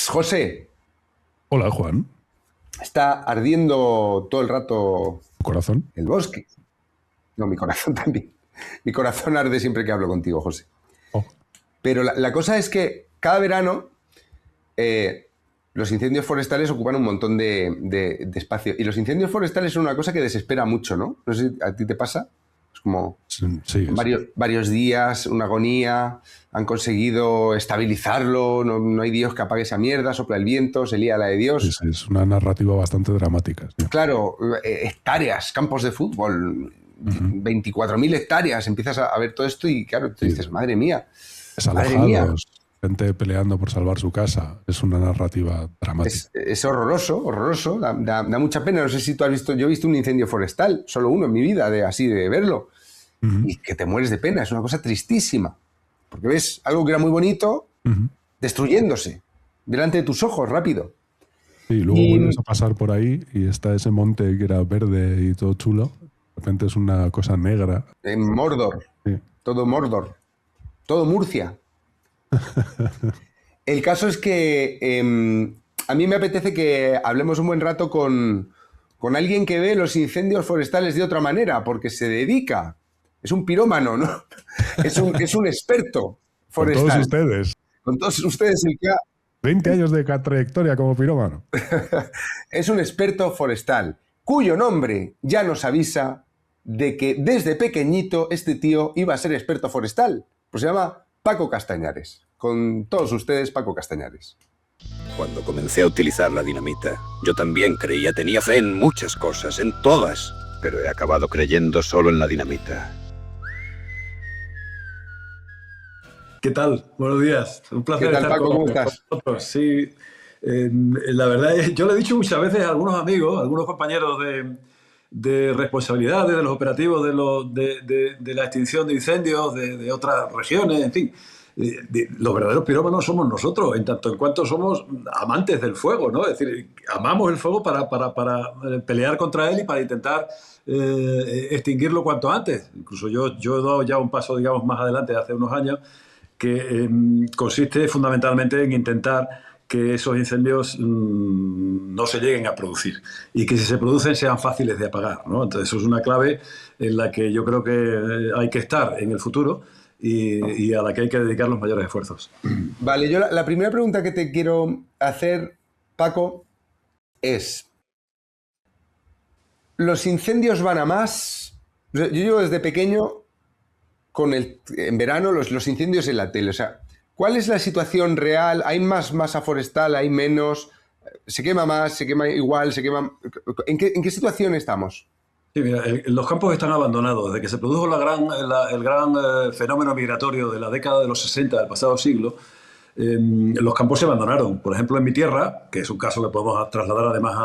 José, Hola, Juan. está ardiendo todo el rato ¿Corazón? el bosque. No, mi corazón también. Mi corazón arde siempre que hablo contigo, José. Oh, Pero la cosa es que cada verano los incendios forestales ocupan un montón de espacio. Y los incendios forestales son una cosa que desespera mucho, ¿no? No sé si a ti te pasa. Es como sí. varios días, una agonía, han conseguido estabilizarlo, no hay Dios que apague esa mierda, sopla el viento, se lía la de Dios. Es una narrativa bastante dramática. Sí. Claro, hectáreas, campos de fútbol, 24.000 hectáreas, empiezas a ver todo esto y claro, tú dices, madre mía, madre mía. Desalojados, gente peleando por salvar su casa. Es una narrativa dramática. Es horroroso, horroroso, da mucha pena. No sé si tú has visto, yo he visto un incendio forestal, solo uno en mi vida, así de verlo, y que te mueres de pena, es una cosa tristísima, porque ves algo que era muy bonito destruyéndose delante de tus ojos, rápido. Y luego vuelves a pasar por ahí y está ese monte que era verde y todo chulo. De repente es una cosa negra. En Mordor, Sí. todo Mordor, todo Murcia. El caso es que a mí me apetece que hablemos un buen rato con alguien que ve los incendios forestales de otra manera, porque se dedica, es un pirómano, ¿no? Es un experto forestal. Con todos ustedes. Con todos ustedes, el que 20 años de trayectoria como pirómano. es un experto forestal, cuyo nombre ya nos avisa de que desde pequeñito este tío iba a ser experto forestal. Pues se llama Paco Castañares. Con todos ustedes, Paco Castañares. Cuando comencé a utilizar la dinamita, yo también creía, tenía fe en muchas cosas, en todas, pero he acabado creyendo solo en la dinamita. ¿Qué tal? Buenos días. Un placer ¿Qué tal, estar Paco? ¿Cómo estás? vosotros. Sí, la verdad es, yo le he dicho muchas veces a algunos amigos, a algunos compañeros de responsabilidades de los operativos de la extinción de incendios de otras regiones, en fin. Los verdaderos pirómanos somos nosotros, en tanto en cuanto somos amantes del fuego, ¿no? Es decir, amamos el fuego para pelear contra él y para intentar extinguirlo cuanto antes. Incluso yo he dado ya un paso, digamos, más adelante, hace unos años, que consiste fundamentalmente en intentar que esos incendios no se lleguen a producir y que si se producen sean fáciles de apagar, ¿no? Entonces eso es una clave en la que yo creo que hay que estar en el futuro y a la que hay que dedicar los mayores esfuerzos. Vale, yo la primera pregunta que te quiero hacer, Paco, es: ¿los incendios van a más? Yo llevo desde pequeño en verano los incendios en la tele. O sea, ¿cuál es la situación real? ¿Hay más masa forestal? ¿Hay menos? ¿Se quema más? ¿Se quema igual? ¿En qué situación estamos? Sí, mira, los campos están abandonados. Desde que se produjo el gran fenómeno migratorio de la década de los 60 del pasado siglo, los campos se abandonaron. Por ejemplo, en mi tierra, que es un caso que podemos trasladar además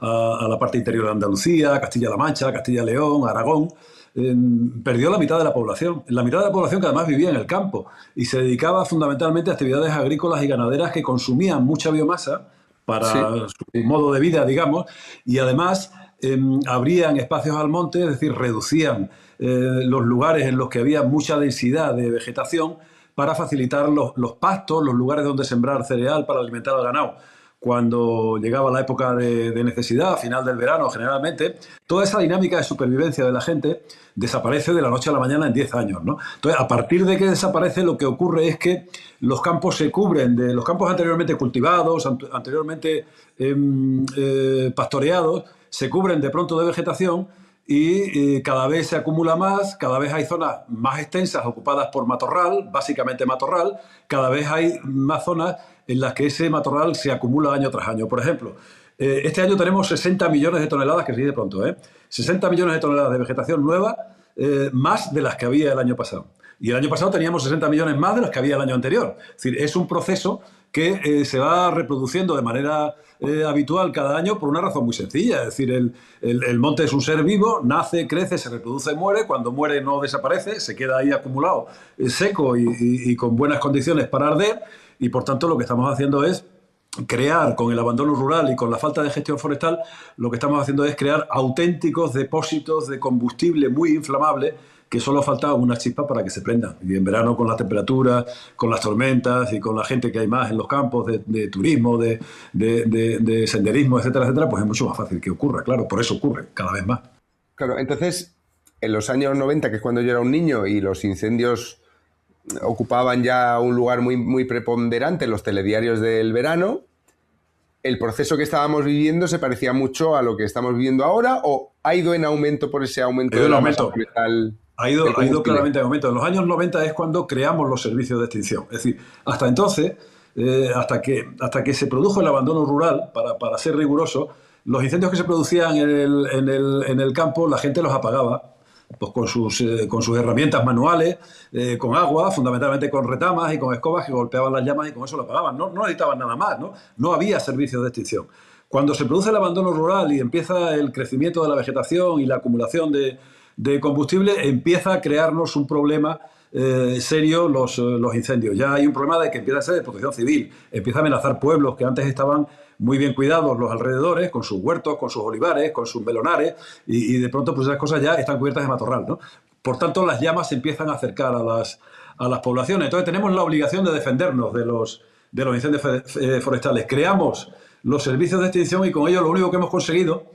a la parte interior de Andalucía, Castilla-La Mancha, Castilla-León, Aragón, perdió la mitad de la población. La mitad de la población que además vivía en el campo y se dedicaba fundamentalmente a actividades agrícolas y ganaderas que consumían mucha biomasa para su modo de vida, digamos, y además abrían espacios al monte, es decir, reducían los lugares en los que había mucha densidad de vegetación para facilitar los pastos, los lugares donde sembrar cereal para alimentar al ganado. Cuando llegaba la época de necesidad, a final del verano generalmente, toda esa dinámica de supervivencia de la gente desaparece de la noche a la mañana en 10 años, ¿no? Entonces, a partir de que desaparece, lo que ocurre es que los campos se cubren de los campos anteriormente cultivados, anteriormente pastoreados, se cubren de pronto de vegetación y cada vez se acumula más, cada vez hay zonas más extensas ocupadas por matorral, básicamente matorral, cada vez hay más zonas en las que ese matorral se acumula año tras año. Por ejemplo, este año tenemos 60 millones de toneladas, que sí de pronto, 60 millones de toneladas de vegetación nueva, más de las que había el año pasado. Y el año pasado teníamos 60 millones más de las que había el año anterior. Es decir, es un proceso que se va reproduciendo de manera habitual cada año por una razón muy sencilla. Es decir, el monte es un ser vivo, nace, crece, se reproduce, muere. Cuando muere no desaparece, se queda ahí acumulado, seco y con buenas condiciones para arder. Y por tanto lo que estamos haciendo es crear, con el abandono rural y con la falta de gestión forestal, lo que estamos haciendo es crear auténticos depósitos de combustible muy inflamable que solo faltaba una chispa para que se prendan. Y en verano, con las temperaturas, con las tormentas y con la gente que hay más en los campos de turismo, de senderismo, etcétera, etcétera, pues es mucho más fácil que ocurra, claro, por eso ocurre cada vez más. Claro, entonces, en los años 90, que es cuando yo era un niño y los incendios ocupaban ya un lugar muy, muy preponderante en los telediarios del verano, ¿el proceso que estábamos viviendo se parecía mucho a lo que estamos viviendo ahora o ha ido en aumento por ese aumento de la masa forestal? Ha ido claramente en aumento. En los años 90 es cuando creamos los servicios de extinción. Es decir, hasta entonces, hasta que se produjo el abandono rural, para ser riguroso, los incendios que se producían en el campo, la gente los apagaba pues con sus herramientas manuales, con agua, fundamentalmente con retamas y con escobas que golpeaban las llamas y con eso lo apagaban. No necesitaban nada más, ¿no? No había servicios de extinción. Cuando se produce el abandono rural y empieza el crecimiento de la vegetación y la acumulación de combustible, empieza a crearnos un problema serio los incendios. Ya hay un problema de que empieza a ser de protección civil, empieza a amenazar pueblos que antes estaban muy bien cuidados los alrededores, con sus huertos, con sus olivares, con sus melonares, y de pronto pues esas cosas ya están cubiertas de matorral, ¿no? Por tanto, las llamas se empiezan a acercar a las poblaciones. Entonces tenemos la obligación de defendernos de los incendios forestales. Creamos los servicios de extinción y con ello lo único que hemos conseguido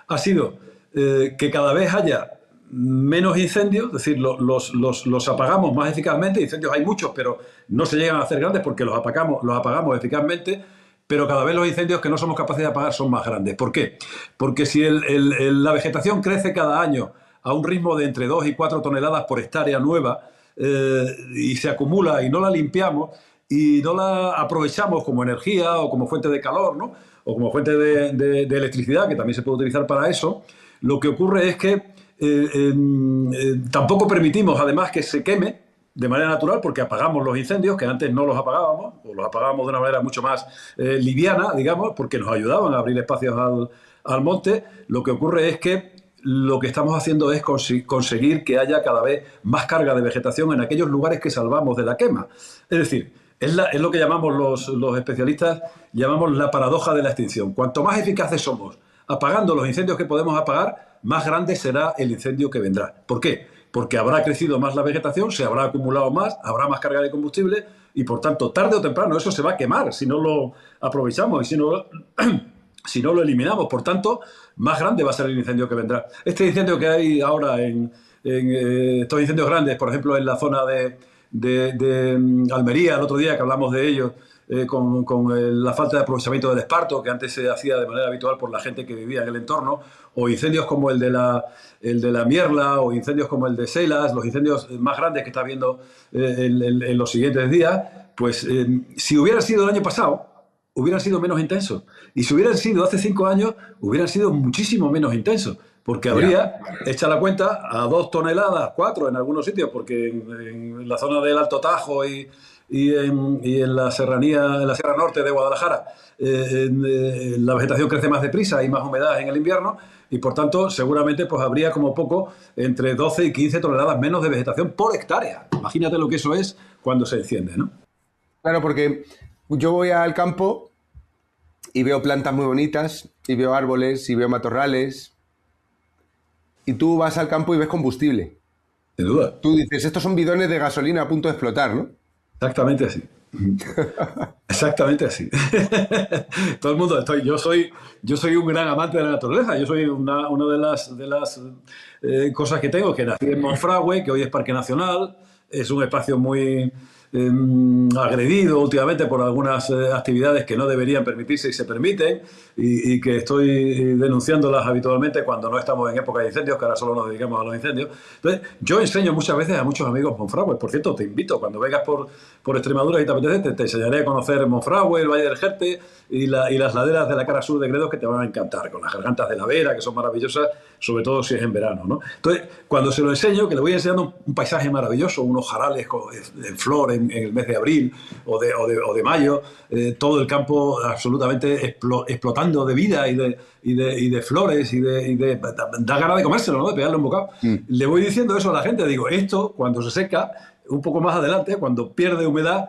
ha sido que cada vez haya menos incendios, es decir, los apagamos más eficazmente. Incendios hay muchos, pero no se llegan a hacer grandes porque los apagamos eficazmente, pero cada vez los incendios que no somos capaces de apagar son más grandes. ¿Por qué? Porque si la vegetación crece cada año a un ritmo de entre 2 y 4 toneladas por hectárea nueva y se acumula y no la limpiamos y no la aprovechamos como energía o como fuente de calor, ¿no? O como fuente de electricidad, que también se puede utilizar para eso, lo que ocurre es que tampoco permitimos además que se queme de manera natural, porque apagamos los incendios, que antes no los apagábamos, o los apagábamos de una manera mucho más liviana, digamos, porque nos ayudaban a abrir espacios al monte. Lo que ocurre es que lo que estamos haciendo es conseguir que haya cada vez más carga de vegetación en aquellos lugares que salvamos de la quema. Es decir, es lo que llamamos los especialistas, llamamos la paradoja de la extinción. Cuanto más eficaces somos apagando los incendios que podemos apagar, más grande será el incendio que vendrá. ¿Por qué? Porque habrá crecido más la vegetación, se habrá acumulado más, habrá más carga de combustible y, por tanto, tarde o temprano eso se va a quemar si no lo aprovechamos y si no lo eliminamos. Por tanto, más grande va a ser el incendio que vendrá. Este incendio que hay ahora estos incendios grandes, por ejemplo, en la zona de Almería, el otro día que hablamos de ellos, con la falta de aprovechamiento del esparto, que antes se hacía de manera habitual por la gente que vivía en el entorno, o incendios como el de la Mierla, o incendios como el de Selas, los incendios más grandes que está habiendo en los siguientes días, pues si hubieran sido el año pasado, hubieran sido menos intensos. Y si hubieran sido hace 5 años, hubieran sido muchísimo menos intensos. Porque habría, hecha la cuenta, a 2 toneladas, 4 en algunos sitios, porque en la zona del Alto Tajo y en la serranía, en la Sierra Norte de Guadalajara, la vegetación crece más deprisa y más humedad en el invierno, y por tanto seguramente pues habría como poco entre 12 y 15 toneladas menos de vegetación por hectárea. Imagínate lo que eso es cuando se enciende, ¿no? Claro, porque yo voy al campo y veo plantas muy bonitas, y veo árboles, y veo matorrales, y tú vas al campo y ves combustible. Sin duda. Tú dices, estos son bidones de gasolina a punto de explotar, ¿no? Exactamente así. Exactamente así. Todo el mundo yo soy un gran amante de la naturaleza. Yo soy una de las cosas que tengo, que nací en Monfragüe, que hoy es Parque Nacional. Es un espacio muy agredido últimamente por algunas actividades que no deberían permitirse y se permiten, y que estoy denunciándolas habitualmente cuando no estamos en época de incendios, que ahora solo nos dedicamos a los incendios. Entonces, yo enseño muchas veces a muchos amigos Monfragüe. Por cierto, te invito, cuando vengas por Extremadura y te apetece, te enseñaré a conocer Monfragüe, el Valle del Jerte y las laderas de la cara sur de Gredos, que te van a encantar, con las gargantas de la Vera, que son maravillosas, sobre todo si es en verano, ¿no? Entonces, cuando se lo enseño, que le voy enseñando un paisaje maravilloso, unos jarales en flor en el mes de abril o de mayo, todo el campo absolutamente explotando de vida y de flores da ganas de comérselo, ¿no? De pegarle un bocado. Le voy diciendo eso a la gente, digo, esto cuando se seca, un poco más adelante, cuando pierde humedad,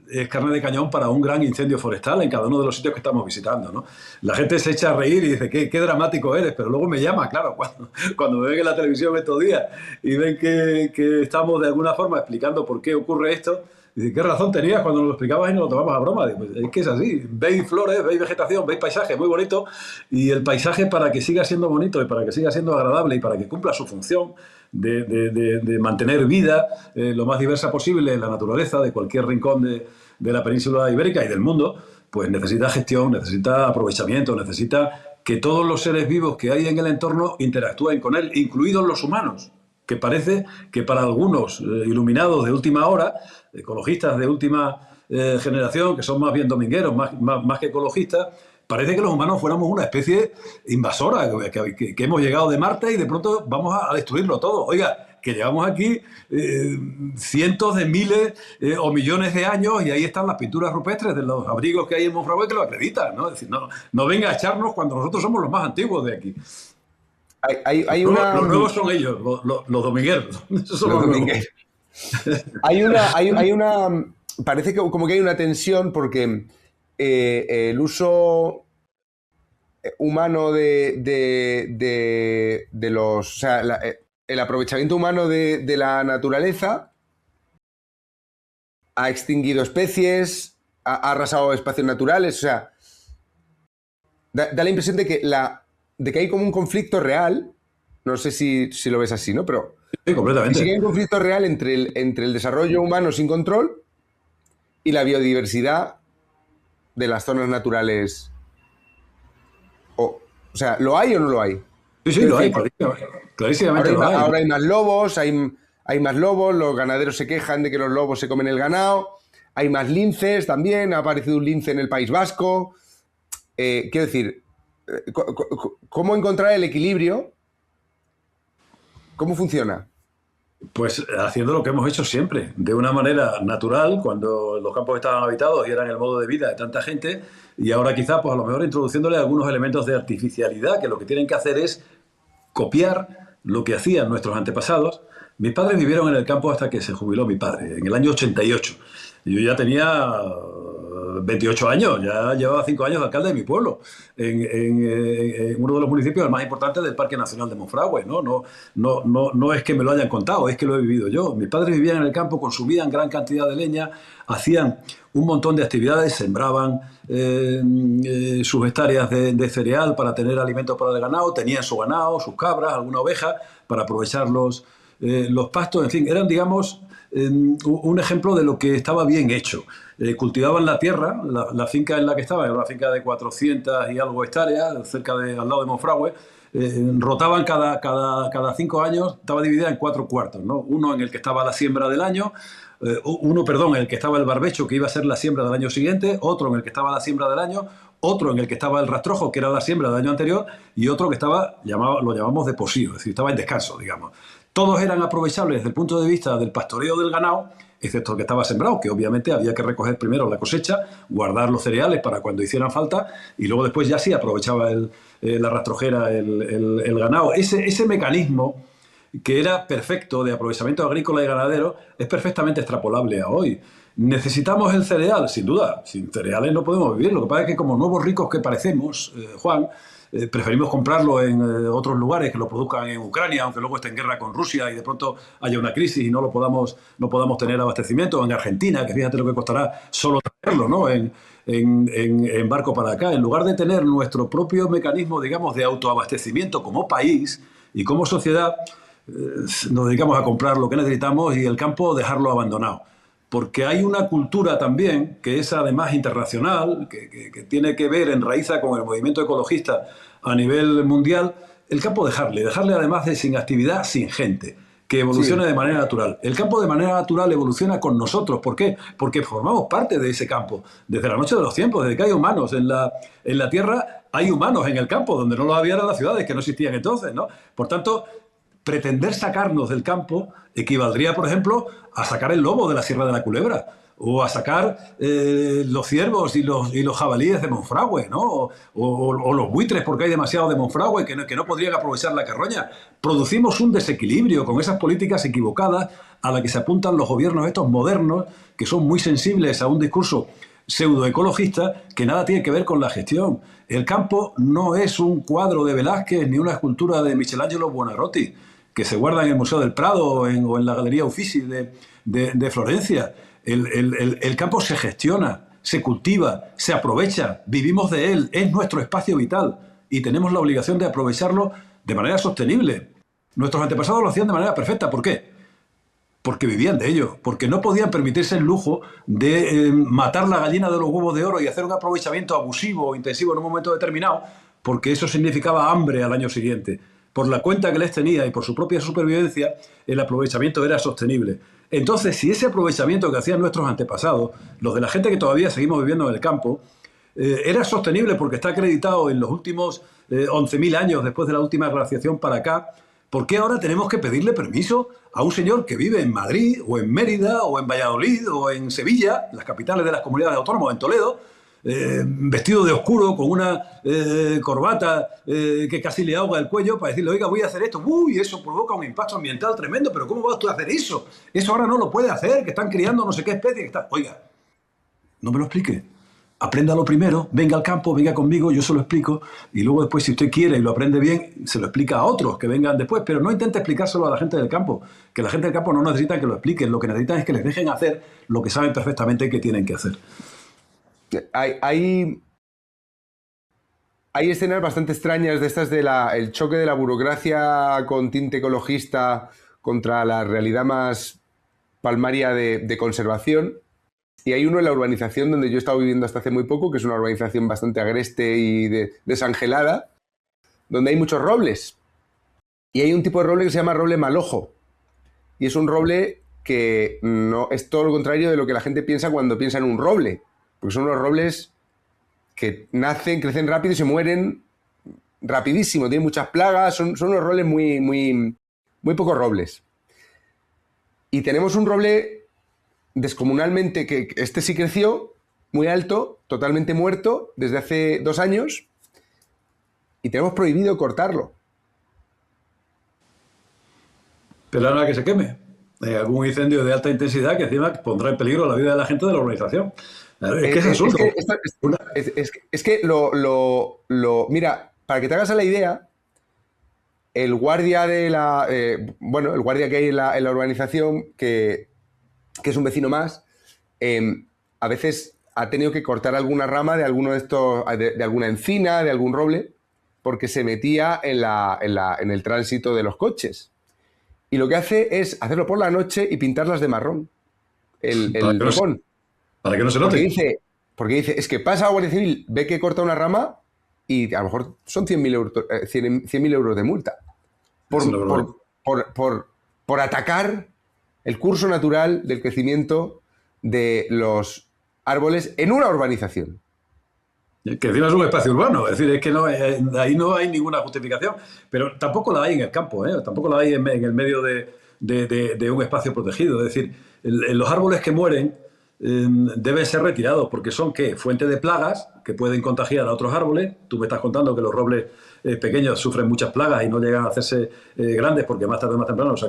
es carne de cañón para un gran incendio forestal en cada uno de los sitios que estamos visitando, ¿no? La gente se echa a reír y dice, qué dramático eres, pero luego me llama, claro, cuando me ven en la televisión estos días y ven que estamos de alguna forma explicando por qué ocurre esto, dicen, ¿qué razón tenías cuando nos lo explicabas y nos lo tomamos a broma? Digo, pues es que es así, veis flores, veis vegetación, veis paisaje muy bonito, y el paisaje, para que siga siendo bonito y para que siga siendo agradable y para que cumpla su función de mantener vida lo más diversa posible en la naturaleza de cualquier rincón de la península ibérica y del mundo, pues necesita gestión, necesita aprovechamiento, necesita que todos los seres vivos que hay en el entorno interactúen con él, incluidos los humanos, que parece que para algunos iluminados de última hora, ecologistas de última generación, que son más bien domingueros, más que ecologistas, parece que los humanos fuéramos una especie invasora, que hemos llegado de Marte y de pronto vamos a destruirlo todo. Oiga, que llevamos aquí cientos de miles o millones de años y ahí están las pinturas rupestres de los abrigos que hay en Monfragüe que lo acreditan, ¿no? Es decir, no venga a echarnos cuando nosotros somos los más antiguos de aquí. Los nuevos son ellos, los domingueros. Esos son los domingueros. Hay una... Parece que como que hay una tensión porque el uso humano de los... O sea, el aprovechamiento humano de la naturaleza ha extinguido especies, ha arrasado espacios naturales, o sea, da la impresión de que hay como un conflicto real, no sé si lo ves así, ¿no? Pero sí, completamente. Sí que hay un conflicto real entre el desarrollo humano sin control y la biodiversidad de las zonas naturales. O sea, ¿lo hay o no lo hay? Sí, lo hay, clarísimamente lo hay. Ahora hay más lobos, hay más lobos, los ganaderos se quejan de que los lobos se comen el ganado, hay más linces también, ha aparecido un lince en el País Vasco. Quiero decir, ¿cómo encontrar el equilibrio? ¿Cómo funciona? Pues haciendo lo que hemos hecho siempre, de una manera natural, cuando los campos estaban habitados y eran el modo de vida de tanta gente, y ahora quizá, pues a lo mejor introduciéndole algunos elementos de artificialidad, que lo que tienen que hacer es copiar lo que hacían nuestros antepasados. Mis padres vivieron en el campo hasta que se jubiló mi padre, en el año 88. Yo ya tenía 28 años, ya llevaba 5 años de alcalde de mi pueblo, en uno de los municipios más importantes del Parque Nacional de Monfragüe, ¿no? No es que me lo hayan contado, es que lo he vivido yo. Mis padres vivían en el campo, consumían gran cantidad de leña, hacían un montón de actividades, sembraban sus hectáreas de cereal para tener alimentos para el ganado, tenían su ganado, sus cabras, alguna oveja, para aprovechar los pastos, en fin, eran, digamos, un ejemplo de lo que estaba bien hecho. Cultivaban la tierra, la finca en la que estaba, era una finca de 400 y algo hectáreas, al lado de Monfragüe, rotaban cada 5 años, estaba dividida en 4 cuartos, ¿no? Uno en el que estaba la siembra del año, en el que estaba el barbecho, que iba a ser la siembra del año siguiente, otro en el que estaba la siembra del año, otro en el que estaba el rastrojo, que era la siembra del año anterior, y otro que estaba, lo llamamos de posío, es decir, estaba en descanso, digamos. Todos eran aprovechables desde el punto de vista del pastoreo del ganado, excepto el que estaba sembrado, que obviamente había que recoger primero la cosecha, guardar los cereales para cuando hicieran falta, y luego después ya sí aprovechaba la rastrojera, el ganado. Ese mecanismo, que era perfecto de aprovechamiento agrícola y ganadero, es perfectamente extrapolable a hoy. ¿Necesitamos el cereal? Sin duda. Sin cereales no podemos vivir. Lo que pasa es que como nuevos ricos que parecemos, Juan, preferimos comprarlo en otros lugares que lo produzcan en Ucrania, aunque luego esté en guerra con Rusia y de pronto haya una crisis y no podamos tener abastecimiento. En Argentina, que fíjate lo que costará solo traerlo, ¿no? en barco para acá. En lugar de tener nuestro propio mecanismo, digamos, de autoabastecimiento como país y como sociedad, nos dedicamos a comprar lo que necesitamos y el campo dejarlo abandonado. Porque hay una cultura también, que es además internacional, que tiene que ver, enraiza con el movimiento ecologista a nivel mundial, el campo dejarle además de sin actividad, sin gente, que evolucione de manera natural. El campo de manera natural evoluciona con nosotros. ¿Por qué? Porque formamos parte de ese campo. Desde la noche de los tiempos, desde que hay humanos en la Tierra, hay humanos en el campo, donde no los había en las ciudades, que no existían entonces, ¿no? Por tanto, pretender sacarnos del campo equivaldría, por ejemplo, a sacar el lobo de la Sierra de la Culebra o a sacar los ciervos y los jabalíes de Monfragüe, ¿no? O los buitres, porque hay demasiado de Monfragüe que no podrían aprovechar la carroña. Producimos un desequilibrio con esas políticas equivocadas a las que se apuntan los gobiernos estos modernos, que son muy sensibles a un discurso pseudoecologista que nada tiene que ver con la gestión. El campo no es un cuadro de Velázquez ni una escultura de Michelangelo Buonarroti que se guarda en el Museo del Prado o en la Galería Uffizi de Florencia. El campo se gestiona, se cultiva, se aprovecha, vivimos de él, es nuestro espacio vital y tenemos la obligación de aprovecharlo de manera sostenible. Nuestros antepasados lo hacían de manera perfecta. ¿Por qué? Porque vivían de ello, porque no podían permitirse el lujo de matar la gallina de los huevos de oro y hacer un aprovechamiento abusivo o intensivo en un momento determinado, porque eso significaba hambre al año siguiente. Por la cuenta que les tenía y por su propia supervivencia, el aprovechamiento era sostenible. Entonces, si ese aprovechamiento que hacían nuestros antepasados, los de la gente que todavía seguimos viviendo en el campo, era sostenible porque está acreditado en los últimos 11.000 años después de la última glaciación para acá, ¿por qué ahora tenemos que pedirle permiso a un señor que vive en Madrid, o en Mérida, o en Valladolid, o en Sevilla, las capitales de las comunidades autónomas, en Toledo, vestido de oscuro, con una corbata que casi le ahoga el cuello, para decirle, oiga, voy a hacer esto? Uy, eso provoca un impacto ambiental tremendo, pero ¿cómo vas tú a hacer eso? Eso ahora no lo puede hacer, que están criando no sé qué especie. Que está... Oiga, no me lo explique. Apréndalo primero, venga al campo, venga conmigo, yo se lo explico, y luego después, si usted quiere y lo aprende bien, se lo explica a otros que vengan después, pero no intente explicárselo a la gente del campo, que la gente del campo no necesita que lo expliquen, lo que necesitan es que les dejen hacer lo que saben perfectamente que tienen que hacer. Hay escenas bastante extrañas de estas el choque de la burocracia con tinte ecologista contra la realidad más palmaria de conservación. Y hay uno en la urbanización donde yo he estado viviendo hasta hace muy poco, que es una urbanización bastante agreste y desangelada, donde hay muchos robles. Y hay un tipo de roble que se llama roble malojo. Y es un roble que no es todo lo contrario de lo que la gente piensa cuando piensa en un roble. Porque son unos robles que nacen, crecen rápido y se mueren rapidísimo. Tienen muchas plagas, son unos robles muy pocos robles. Y tenemos un roble descomunalmente, que este sí creció, muy alto, totalmente muerto, desde hace 2 años, y tenemos prohibido cortarlo. Pero ahora que se queme. Algún incendio de alta intensidad que encima pondrá en peligro la vida de la gente de la urbanización. Es que es absurdo. Es que mira, para que te hagas a la idea, el guardia de el guardia que hay en la urbanización, que es un vecino más, a veces ha tenido que cortar alguna rama de alguno de estos, de alguna encina, de algún roble, porque se metía en el tránsito de los coches. Y lo que hace es hacerlo por la noche y pintarlas de marrón. El ropón. Para que no se note. Porque dice, es que pasa a Guardia Civil, ve que corta una rama y a lo mejor son 100.000 euros de multa. Por atacar el curso natural del crecimiento de los árboles en una urbanización. Que encima es un espacio urbano, es decir, es que ahí no hay ninguna justificación, pero tampoco la hay en el campo, tampoco la hay en el medio de un espacio protegido. Es decir, los árboles que mueren deben ser retirados porque son, ¿qué? Fuente de plagas que pueden contagiar a otros árboles. Tú me estás contando que los robles pequeños sufren muchas plagas y no llegan a hacerse grandes porque más tarde o más temprano se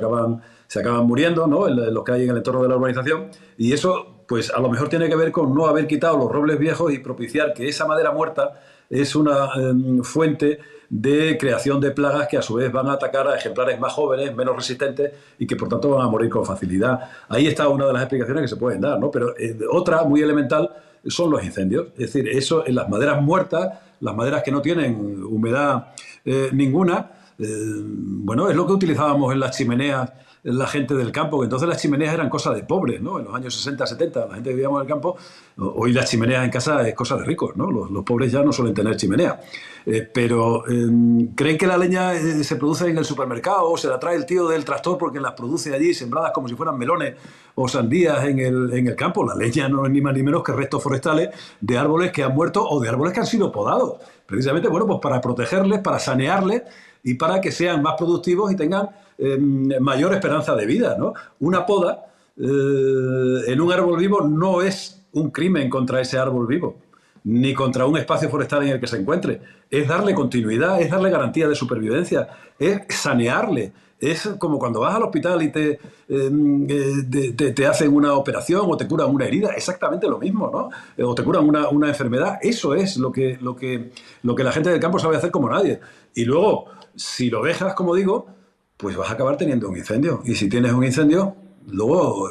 acaban muriendo, ¿no? Los que hay en el entorno de la urbanización. Y eso, pues a lo mejor tiene que ver con no haber quitado los robles viejos y propiciar que esa madera muerta es una fuente de creación de plagas que a su vez van a atacar a ejemplares más jóvenes, menos resistentes y que por tanto van a morir con facilidad. Ahí está una de las explicaciones que se pueden dar, ¿no? Pero otra muy elemental son los incendios. Es decir, eso en las maderas muertas, las maderas que no tienen humedad ninguna, bueno, es lo que utilizábamos en las chimeneas la gente del campo, que entonces las chimeneas eran cosa de pobres, ¿no? En los años 60, 70, la gente que vivíamos en el campo, hoy las chimeneas en casa es cosa de ricos, ¿no? Los pobres ya no suelen tener chimenea. Pero ¿creen que la leña se produce en el supermercado o se la trae el tío del tractor porque las produce allí sembradas como si fueran melones o sandías en el campo? La leña no es ni más ni menos que restos forestales de árboles que han muerto o de árboles que han sido podados. Precisamente, bueno, pues para protegerles, para sanearles y para que sean más productivos y tengan mayor esperanza de vida, ¿no? Una poda en un árbol vivo no es un crimen contra ese árbol vivo, ni contra un espacio forestal en el que se encuentre. Es darle continuidad, es darle garantía de supervivencia, es sanearle. Es como cuando vas al hospital y te hacen una operación o te curan una herida, exactamente lo mismo, ¿no? O te curan una enfermedad. Eso es lo que la gente del campo sabe hacer como nadie. Y luego, si lo dejas, como digo, pues vas a acabar teniendo un incendio. Y si tienes un incendio, luego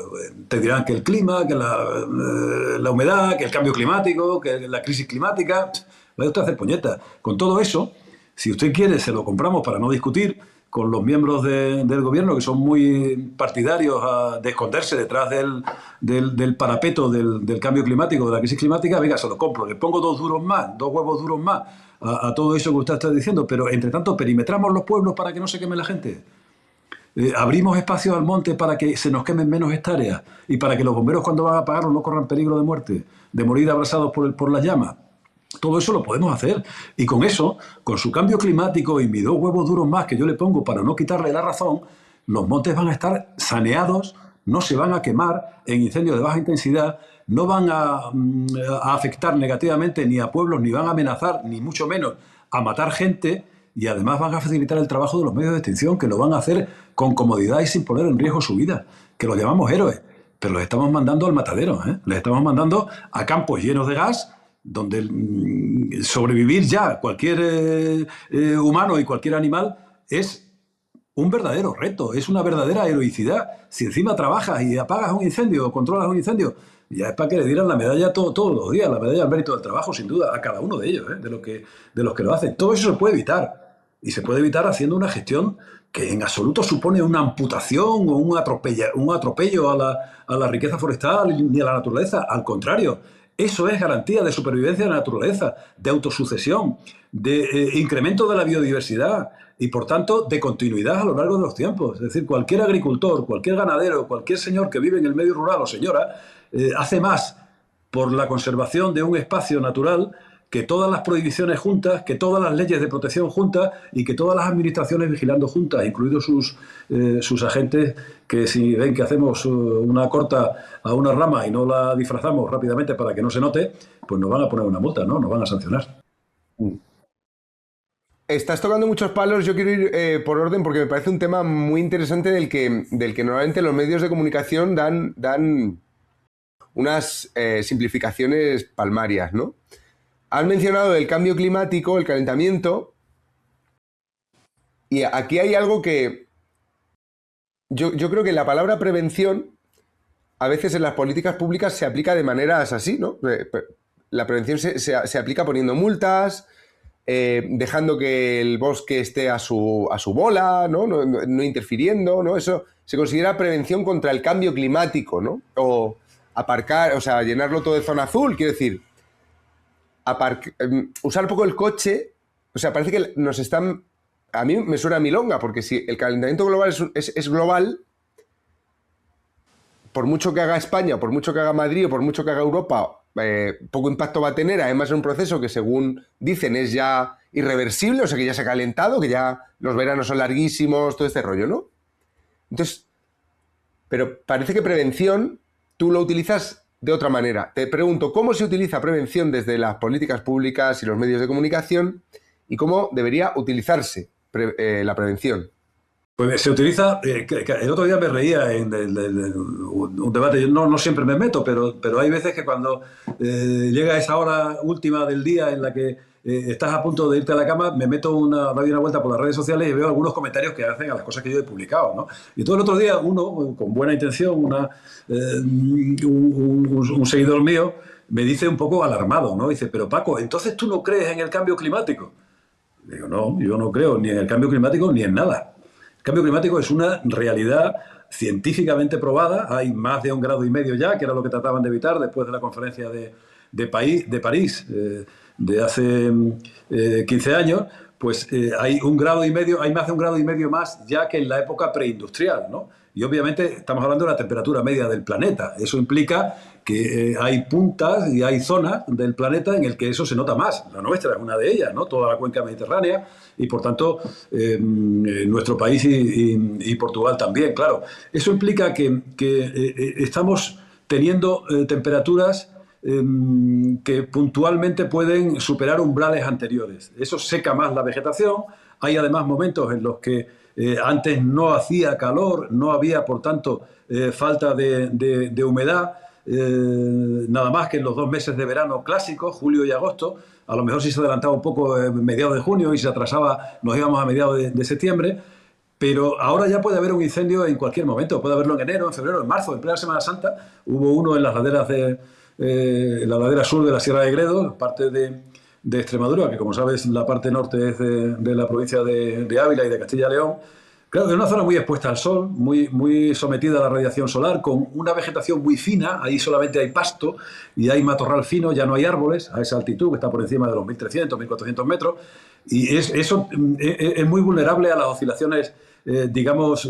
te dirán que el clima, que la humedad, que el cambio climático, que la crisis climática. Vaya usted a hacer puñetas. Con todo eso, si usted quiere, se lo compramos para no discutir con los miembros del gobierno, que son muy partidarios de esconderse detrás del parapeto del cambio climático, de la crisis climática. Venga, se lo compro. Le pongo 2 huevos duros más a todo eso que usted está diciendo, pero entre tanto perimetramos los pueblos para que no se queme la gente. Abrimos espacios al monte para que se nos quemen menos hectáreas y para que los bomberos, cuando van a apagarlo, no corran peligro de muerte, de morir abrasados por las llamas. Todo eso lo podemos hacer. Y con eso, con su cambio climático y mis 2 huevos duros más que yo le pongo para no quitarle la razón, los montes van a estar saneados, no se van a quemar en incendios de baja intensidad, no van a afectar negativamente ni a pueblos, ni van a amenazar, ni mucho menos a matar gente, y además van a facilitar el trabajo de los medios de extinción, que lo van a hacer con comodidad y sin poner en riesgo su vida, que los llamamos héroes, pero los estamos mandando al matadero, ¿eh? Les estamos mandando a campos llenos de gas, donde sobrevivir ya cualquier humano y cualquier animal es un verdadero reto, es una verdadera heroicidad. Si encima trabajas y apagas un incendio o controlas un incendio, ya es para que le dieran la medalla todos los días, la medalla al mérito del trabajo, sin duda, a cada uno de ellos, de los que lo hacen. Todo eso se puede evitar, y se puede evitar haciendo una gestión que en absoluto supone una amputación o un atropello a la riqueza forestal ni a la naturaleza. Al contrario, eso es garantía de supervivencia de la naturaleza, de autosucesión, de incremento de la biodiversidad y, por tanto, de continuidad a lo largo de los tiempos. Es decir, cualquier agricultor, cualquier ganadero, cualquier señor que vive en el medio rural o señora, hace más por la conservación de un espacio natural que todas las prohibiciones juntas, que todas las leyes de protección juntas y que todas las administraciones vigilando juntas, incluidos sus agentes, que si ven que hacemos una corta a una rama y no la disfrazamos rápidamente para que no se note, pues nos van a poner una multa, ¿no? Nos van a sancionar. Estás tocando muchos palos. Yo quiero ir por orden porque me parece un tema muy interesante del que normalmente los medios de comunicación dan unas simplificaciones palmarias, ¿no? Has mencionado el cambio climático, el calentamiento, y aquí hay algo que yo creo que la palabra prevención a veces en las políticas públicas se aplica de maneras así, ¿no? La prevención se aplica poniendo multas, dejando que el bosque esté a su bola, ¿no? No interfiriendo, ¿no? Eso se considera prevención contra el cambio climático, ¿no? O aparcar, o sea, llenarlo todo de zona azul, quiero decir, usar poco el coche. O sea, parece que nos están... A mí me suena a milonga, porque si el calentamiento global es global, por mucho que haga España, por mucho que haga Madrid o por mucho que haga Europa, poco impacto va a tener. Además es un proceso que, según dicen, es ya irreversible, o sea que ya se ha calentado, que ya los veranos son larguísimos, todo este rollo, ¿no? Entonces, pero parece que prevención tú lo utilizas de otra manera. Te pregunto, ¿cómo se utiliza prevención desde las políticas públicas y los medios de comunicación y cómo debería utilizarse la prevención? Pues se utiliza, el otro día me reía en un debate, yo no siempre me meto, pero hay veces que cuando llega esa hora última del día en la que estás a punto de irte a la cama, me meto doy una vuelta por las redes sociales y veo algunos comentarios que hacen a las cosas que yo he publicado, ¿no? Y todo el otro día uno, con buena intención, un seguidor mío, me dice un poco alarmado, ¿no? Dice, pero Paco, ¿entonces tú no crees en el cambio climático? Digo, no, yo no creo ni en el cambio climático ni en nada. El cambio climático es una realidad científicamente probada. Hay más de 1,5 grados ya, que era lo que trataban de evitar después de la conferencia de París de hace 15 años. Pues hay 1,5 grados, hay más de 1,5 grados más ya que en la época preindustrial, ¿no? Y obviamente estamos hablando de la temperatura media del planeta. Eso implica que hay puntas y hay zonas del planeta en el que eso se nota más. La nuestra es una de ellas, ¿no? Toda la cuenca mediterránea y, por tanto, nuestro país y Portugal también, claro. Eso implica que estamos teniendo temperaturas que puntualmente pueden superar umbrales anteriores. Eso seca más la vegetación. Hay además momentos en los que antes no hacía calor, no había, por tanto, falta de humedad. Nada más que en los 2 meses de verano clásicos, julio y agosto. A lo mejor si se adelantaba un poco en mediados de junio y se atrasaba, nos íbamos a mediados de septiembre. Pero ahora ya puede haber un incendio en cualquier momento. Puede haberlo en enero, en febrero, en marzo, en plena Semana Santa. Hubo uno en las laderas la ladera sur de la Sierra de Gredos, parte de Extremadura, que como sabes la parte norte es de la provincia de Ávila y de Castilla y León. Claro, es una zona muy expuesta al sol, muy sometida a la radiación solar, con una vegetación muy fina. Ahí solamente hay pasto y hay matorral fino, ya no hay árboles a esa altitud, que está por encima de los 1.300, 1.400 metros. Y eso es muy vulnerable a las oscilaciones, digamos,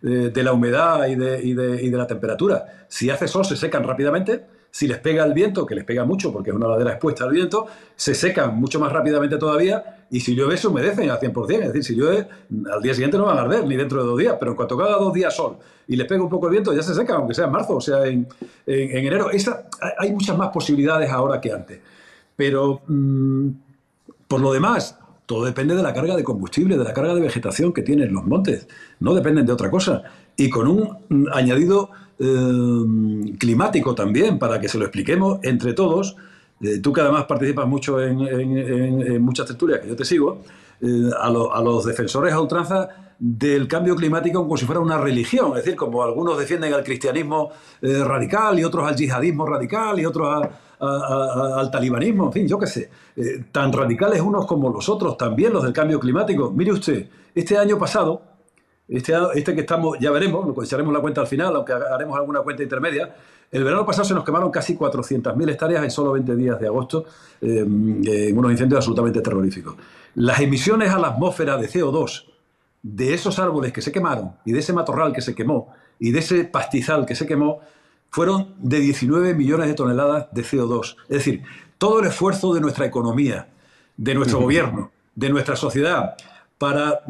de la humedad y de la temperatura. Si hace sol, se secan rápidamente. Si les pega el viento, que les pega mucho porque es una ladera expuesta al viento, se secan mucho más rápidamente todavía, y si llueve se humedecen al 100%. Es decir, si llueve, al día siguiente no van a arder, ni dentro de 2 días, pero en cuanto haga 2 días sol y les pega un poco el viento, ya se seca, aunque sea en marzo o sea en enero. Hay muchas más posibilidades ahora que antes. Pero, por lo demás, todo depende de la carga de combustible, de la carga de vegetación que tienen los montes. No dependen de otra cosa. Y con un añadido climático también, para que se lo expliquemos entre todos. Tú, que además participas mucho en muchas tertulias que yo te sigo, a los defensores a ultranza del cambio climático como si fuera una religión. Es decir, como algunos defienden al cristianismo radical y otros al yihadismo radical y otros al talibanismo, en fin, yo qué sé. Tan radicales unos como los otros, también los del cambio climático. Mire usted, este año pasado, este que estamos, ya veremos, lo echaremos la cuenta al final, aunque haremos alguna cuenta intermedia. El verano pasado se nos quemaron casi 400.000 hectáreas en solo 20 días de agosto, en unos incendios absolutamente terroríficos. Las emisiones a la atmósfera de CO2 de esos árboles que se quemaron, y de ese matorral que se quemó, y de ese pastizal que se quemó, fueron de 19 millones de toneladas de CO2. Es decir, todo el esfuerzo de nuestra economía, de nuestro gobierno, de nuestra sociedad, para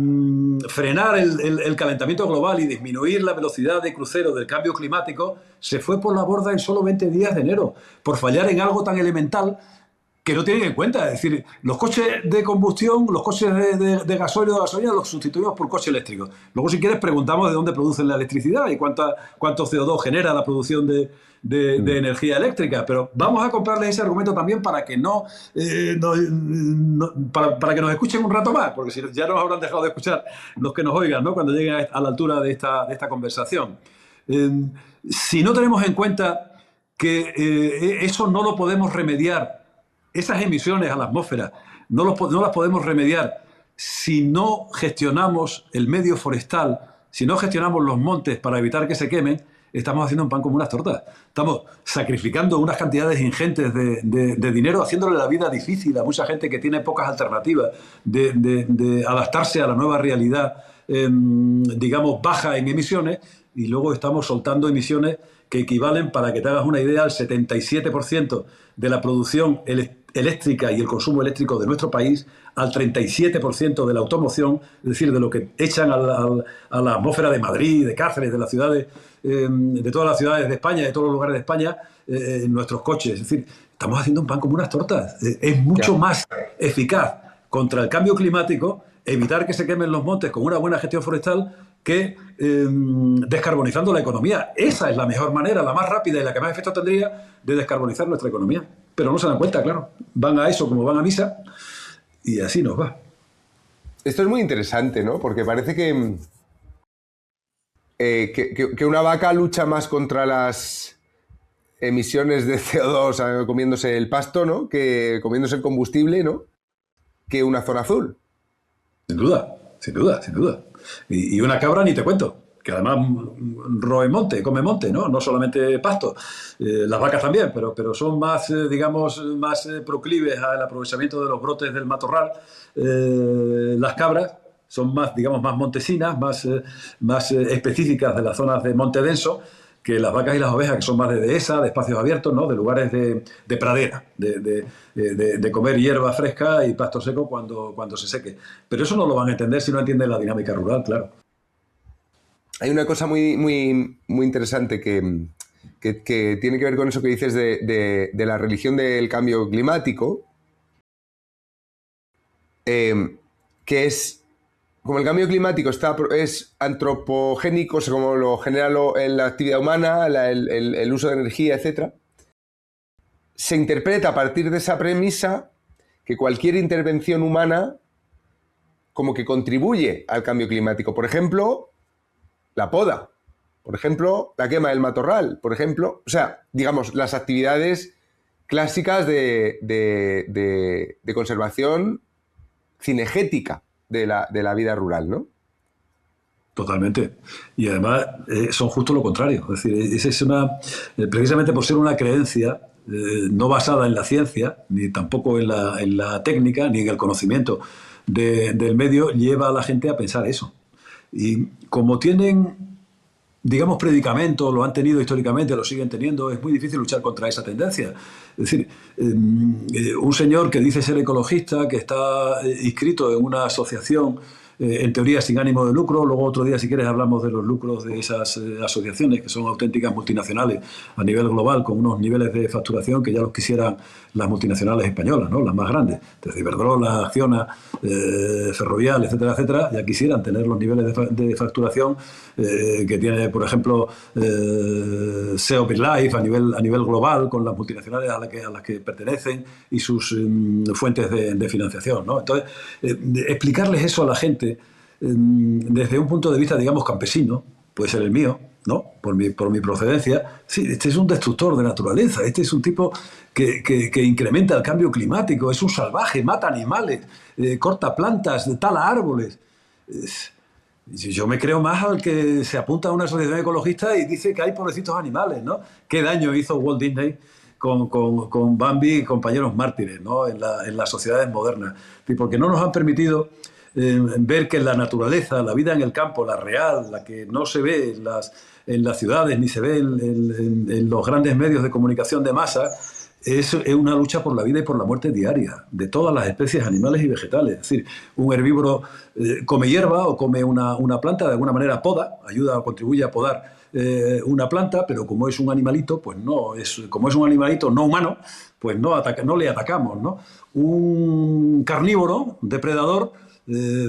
frenar el calentamiento global y disminuir la velocidad de crucero del cambio climático, se fue por la borda en solo 20 días de enero, por fallar en algo tan elemental que no tienen en cuenta. Es decir, los coches de combustión, los coches de gasoil o de gasolina los sustituimos por coches eléctricos. Luego, si quieres, preguntamos de dónde producen la electricidad y cucuánto CO2 genera la producción de energía eléctrica. Pero vamos a comprarles ese argumento también para que para que nos escuchen un rato más, porque si ya nos habrán dejado de escuchar los que nos oigan, ¿no?, cuando lleguen a la altura de esta conversación. Si no tenemos en cuenta que eso no lo podemos remediar, esas emisiones a la atmósfera no las podemos remediar si no gestionamos el medio forestal, si no gestionamos los montes para evitar que se quemen, estamos haciendo un pan como unas tortas. Estamos sacrificando unas cantidades ingentes de dinero, haciéndole la vida difícil a mucha gente que tiene pocas alternativas de adaptarse a la nueva realidad, digamos, baja en emisiones, y luego estamos soltando emisiones que equivalen, para que te hagas una idea, al 77% de la producción eléctrica y el consumo eléctrico de nuestro país, al 37% de la automoción, es decir, de lo que echan a la atmósfera de Madrid, de Cáceres, de las ciudades, de todas las ciudades de España, de todos los lugares de España, en nuestros coches. Es decir, estamos haciendo un pan como unas tortas. Es mucho más eficaz contra el cambio climático evitar que se quemen los montes con una buena gestión forestal que descarbonizando la economía. Esa es la mejor manera, la más rápida y la que más efecto tendría de descarbonizar nuestra economía. Pero no se dan cuenta, claro. Van a eso como van a misa, y así nos va. Esto es muy interesante, ¿no? Porque parece que una vaca lucha más contra las emisiones de CO2 comiéndose el pasto, ¿no?, que comiéndose el combustible, ¿no?, que una zona azul. Sin duda, sin duda, sin duda. Y una cabra ni te cuento, que además roe monte, come monte, ¿no? No solamente pasto. Las vacas también, pero son más, digamos, más proclives al aprovechamiento de los brotes del matorral. Las cabras son más, digamos, más montesinas, más específicas de las zonas de monte denso, que las vacas y las ovejas, que son más de dehesa, de espacios abiertos, ¿no? De lugares de pradera, de comer hierba fresca y pasto seco cuando se seque. Pero eso no lo van a entender si no entienden la dinámica rural, claro. Hay una cosa muy, muy, muy interesante que tiene que ver con eso que dices de la religión del cambio climático, que es, como el cambio climático es antropogénico, o sea, como lo genera la actividad humana, el uso de energía, etc., se interpreta a partir de esa premisa que cualquier intervención humana como que contribuye al cambio climático. Por ejemplo, la poda. Por ejemplo, la quema del matorral. Por ejemplo, o sea, digamos, las actividades clásicas de conservación cinegética de la vida rural, ¿no? Totalmente. Y además son justo lo contrario. Es decir, precisamente por ser una creencia no basada en la ciencia, ni tampoco en la técnica, ni en el conocimiento del medio, lleva a la gente a pensar eso. Y como tienen, digamos, predicamentos, lo han tenido históricamente, lo siguen teniendo, es muy difícil luchar contra esa tendencia. Es decir, un señor que dice ser ecologista, que está inscrito en una asociación, en teoría sin ánimo de lucro, luego otro día, si quieres, hablamos de los lucros de esas asociaciones, que son auténticas multinacionales a nivel global, con unos niveles de facturación que ya los quisieran las multinacionales españolas, ¿no? Las más grandes, desde Iberdrola, Acciona, Ferrovial, etcétera, etcétera, ya quisieran tener los niveles de facturación que tiene, por ejemplo, SEO BitLife a nivel global, con las multinacionales a las que pertenecen y sus fuentes de financiación, ¿no? Entonces, explicarles eso a la gente desde un punto de vista, digamos, campesino, puede ser el mío, ¿no? Por mi procedencia. Sí, este es un destructor de naturaleza, este es un tipo que incrementa el cambio climático, es un salvaje, mata animales, corta plantas, tala árboles. Yo me creo más al que se apunta a una asociación ecologista y dice que hay pobrecitos animales, ¿no? ¿Qué daño hizo Walt Disney con Bambi y compañeros mártires, ¿no? en las sociedades modernas? Porque no nos han permitido ver que la naturaleza, la vida en el campo, la real, la que no se ve en las ciudades ni se ve en los grandes medios de comunicación de masa, es una lucha por la vida y por la muerte diaria de todas las especies animales y vegetales. Es decir, un herbívoro come hierba o come una planta, de alguna manera poda, ayuda o contribuye a podar una planta, pero como es un animalito, pues como es un animalito no humano, pues no le atacamos, ¿no? Un carnívoro, un depredador,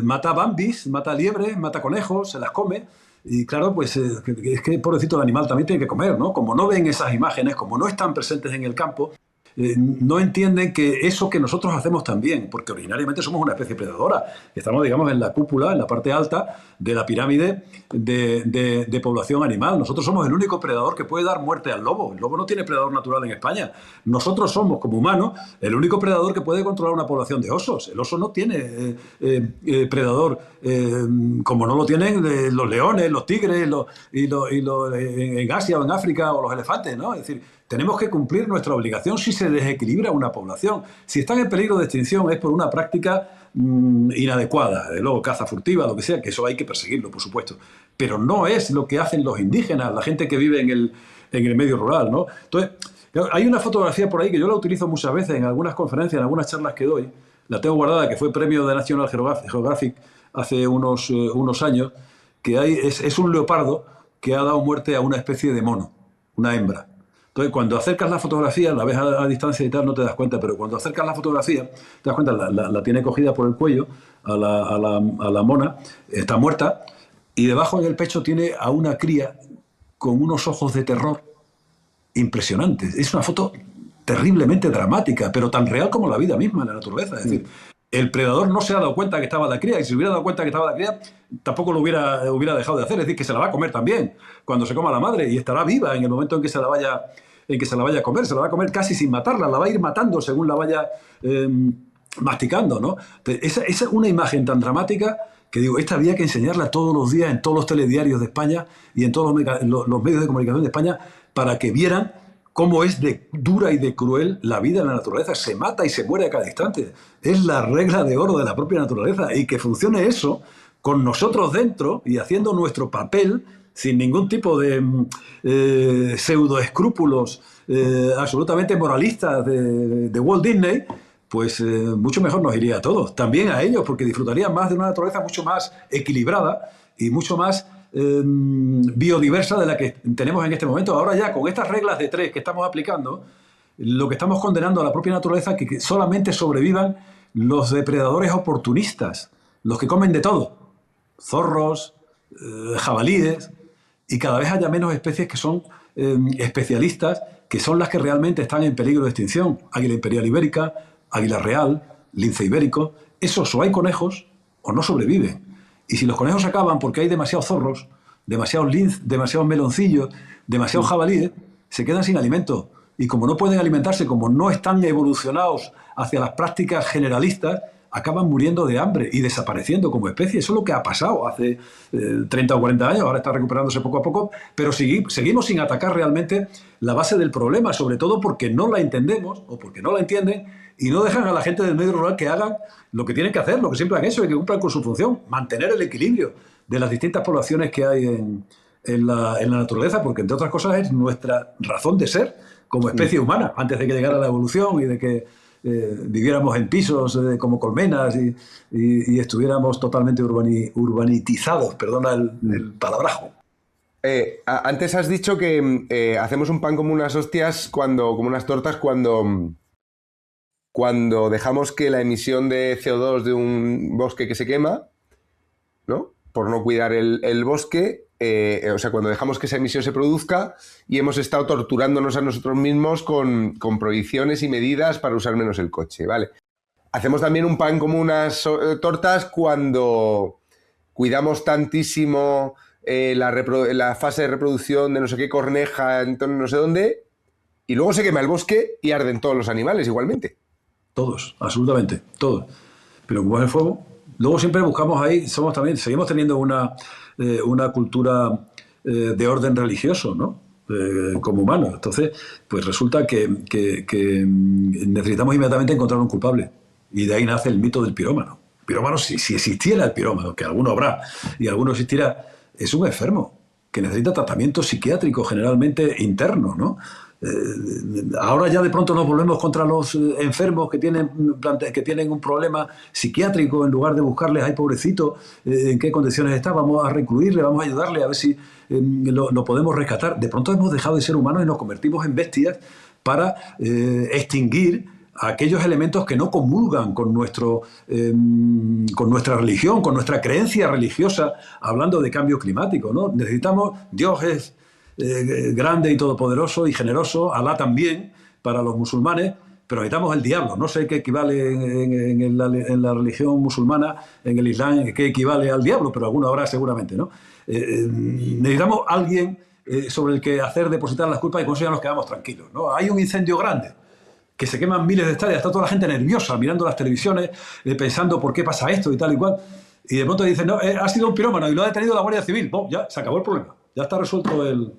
mata bambis, mata liebres, mata conejos, se las come. Y claro, pues es que pobrecito el animal también tiene que comer, ¿no? Como no ven esas imágenes, como no están presentes en el campo, no entienden que eso que nosotros hacemos también, porque originariamente somos una especie predadora, estamos, digamos, en la cúpula, en la parte alta de la pirámide de población animal. Nosotros somos el único predador que puede dar muerte al lobo. El lobo no tiene predador natural en España. Nosotros somos, como humanos, el único predador que puede controlar una población de osos. El oso no tiene predador como no lo tienen los leones, los tigres en Asia o en África, o los elefantes, ¿no? Es decir, tenemos que cumplir nuestra obligación si se desequilibra una población. Si están en peligro de extinción es por una práctica inadecuada, de luego caza furtiva, lo que sea, que eso hay que perseguirlo, por supuesto. Pero no es lo que hacen los indígenas, la gente que vive en el medio rural, ¿no? Entonces, hay una fotografía por ahí que yo la utilizo muchas veces en algunas conferencias, en algunas charlas que doy. La tengo guardada, que fue premio de National Geographic hace unos años, que es un leopardo que ha dado muerte a una especie de mono, una hembra. Entonces, cuando acercas la fotografía, la ves a distancia y tal, no te das cuenta, pero cuando acercas la fotografía, te das cuenta, la tiene cogida por el cuello a la mona, está muerta, y debajo en el pecho tiene a una cría con unos ojos de terror impresionantes. Es una foto terriblemente dramática, pero tan real como la vida misma, la naturaleza. Es decir, el predador no se ha dado cuenta que estaba la cría, y si se hubiera dado cuenta que estaba la cría, tampoco lo hubiera dejado de hacer. Es decir, que se la va a comer también cuando se coma la madre, y estará viva en el momento en que se la vaya a comer. Se la va a comer casi sin matarla, la va a ir matando según la vaya masticando, ¿no? Esa es una imagen tan dramática que digo, esta había que enseñarla todos los días en todos los telediarios de España y en todos los medios de comunicación de España, para que vieran cómo es de dura y de cruel la vida en la naturaleza. Se mata y se muere a cada instante. Es la regla de oro de la propia naturaleza. Y que funcione eso con nosotros dentro y haciendo nuestro papel sin ningún tipo de pseudoescrúpulos absolutamente moralistas de Walt Disney, pues mucho mejor nos iría a todos. También a ellos, porque disfrutarían más de una naturaleza mucho más equilibrada y mucho más biodiversa de la que tenemos en este momento. Ahora ya, con estas reglas de 3 que estamos aplicando, lo que estamos condenando a la propia naturaleza es que solamente sobrevivan los depredadores oportunistas, los que comen de todo, zorros, jabalíes, y cada vez haya menos especies que son especialistas, que son las que realmente están en peligro de extinción. Águila imperial ibérica, águila real, lince ibérico. Esos o hay conejos o no sobreviven. Y si los conejos se acaban porque hay demasiados zorros, demasiados linces, demasiados meloncillos, demasiados jabalíes, se quedan sin alimento. Y como no pueden alimentarse, como no están evolucionados hacia las prácticas generalistas, acaban muriendo de hambre y desapareciendo como especie. Eso es lo que ha pasado hace 30 o 40 años, ahora está recuperándose poco a poco, pero seguimos sin atacar realmente la base del problema, sobre todo porque no la entendemos o porque no la entienden y no dejan a la gente del medio rural que hagan lo que tienen que hacer, lo que siempre han hecho y que cumplan con su función, mantener el equilibrio de las distintas poblaciones que hay en la naturaleza, porque entre otras cosas es nuestra razón de ser como especie humana, antes de que llegara la evolución y de que viviéramos en pisos como colmenas y estuviéramos totalmente urbanizados, perdona el palabrajo. Antes has dicho que hacemos un pan como unas hostias, como unas tortas, cuando dejamos que la emisión de CO2 de un bosque que se quema, ¿no? Por no cuidar el bosque, o sea, cuando dejamos que esa emisión se produzca y hemos estado torturándonos a nosotros mismos con prohibiciones y medidas para usar menos el coche, ¿vale? Hacemos también un pan como unas tortas cuando cuidamos tantísimo la fase de reproducción de no sé qué corneja, entonces no sé dónde, y luego se quema el bosque y arden todos los animales igualmente. Todos, absolutamente, todos. Pero como es el fuego, luego siempre buscamos ahí, seguimos teniendo una cultura de orden religioso, ¿no? Como humanos. Entonces, pues resulta que necesitamos inmediatamente encontrar un culpable. Y de ahí nace el mito del pirómano. Pirómano, si existiera el pirómano, que alguno habrá, y alguno existiera, es un enfermo que necesita tratamiento psiquiátrico generalmente interno, ¿no? Ahora ya de pronto nos volvemos contra los enfermos que tienen un problema psiquiátrico, en lugar de buscarles, ay pobrecito, en qué condiciones está, vamos a recluirle, vamos a ayudarle a ver si lo podemos rescatar. De pronto hemos dejado de ser humanos y nos convertimos en bestias para extinguir a aquellos elementos que no comulgan con nuestra religión, con nuestra creencia religiosa, hablando de cambio climático, ¿no? Necesitamos, Dios es grande y todopoderoso y generoso, Alá también, para los musulmanes, pero necesitamos el diablo. No sé qué equivale en la religión musulmana, en el Islam, qué equivale al diablo, pero alguno habrá seguramente, ¿no? Necesitamos alguien sobre el que hacer depositar las culpas y con eso ya nos quedamos tranquilos, ¿no? Hay un incendio grande, que se queman miles de hectáreas, está toda la gente nerviosa mirando las televisiones, pensando por qué pasa esto y tal y cual, y de pronto dicen, no, ha sido un pirómano y lo ha detenido la Guardia Civil. Ya se acabó el problema. Ya está resuelto el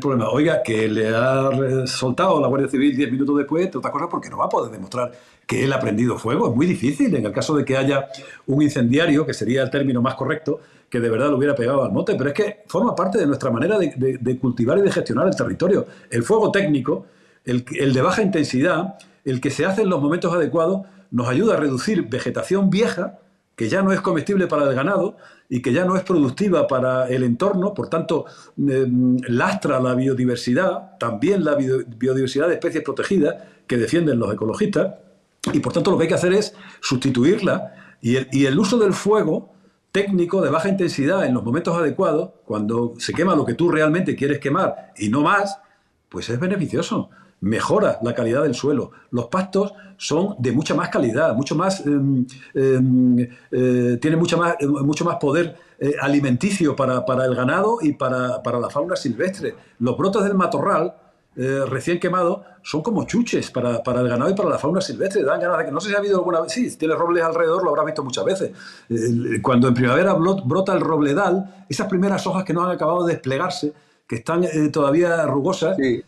problema. Oiga, que le ha soltado la Guardia Civil 10 minutos después, entre otras cosas, porque no va a poder demostrar que él ha prendido fuego. Es muy difícil en el caso de que haya un incendiario, que sería el término más correcto, que de verdad lo hubiera pegado al monte. Pero es que forma parte de nuestra manera de cultivar y de gestionar el territorio. El fuego técnico, el de baja intensidad, el que se hace en los momentos adecuados, nos ayuda a reducir vegetación vieja, que ya no es comestible para el ganado y que ya no es productiva para el entorno, por tanto, lastra la biodiversidad, también la biodiversidad de especies protegidas que defienden los ecologistas, y por tanto lo que hay que hacer es sustituirla, y el uso del fuego técnico de baja intensidad en los momentos adecuados, cuando se quema lo que tú realmente quieres quemar y no más, pues es beneficioso. Mejora la calidad del suelo. Los pastos son de mucha más calidad, mucho más, tienen mucho más poder alimenticio para el ganado y para la fauna silvestre. Los brotes del matorral recién quemado son como chuches para el ganado y para la fauna silvestre. Dan ganas de que, no sé si ha habido alguna vez, sí, si tienes robles alrededor lo habrás visto muchas veces. Cuando en primavera brota el robledal, esas primeras hojas que no han acabado de desplegarse, que están todavía rugosas, sí,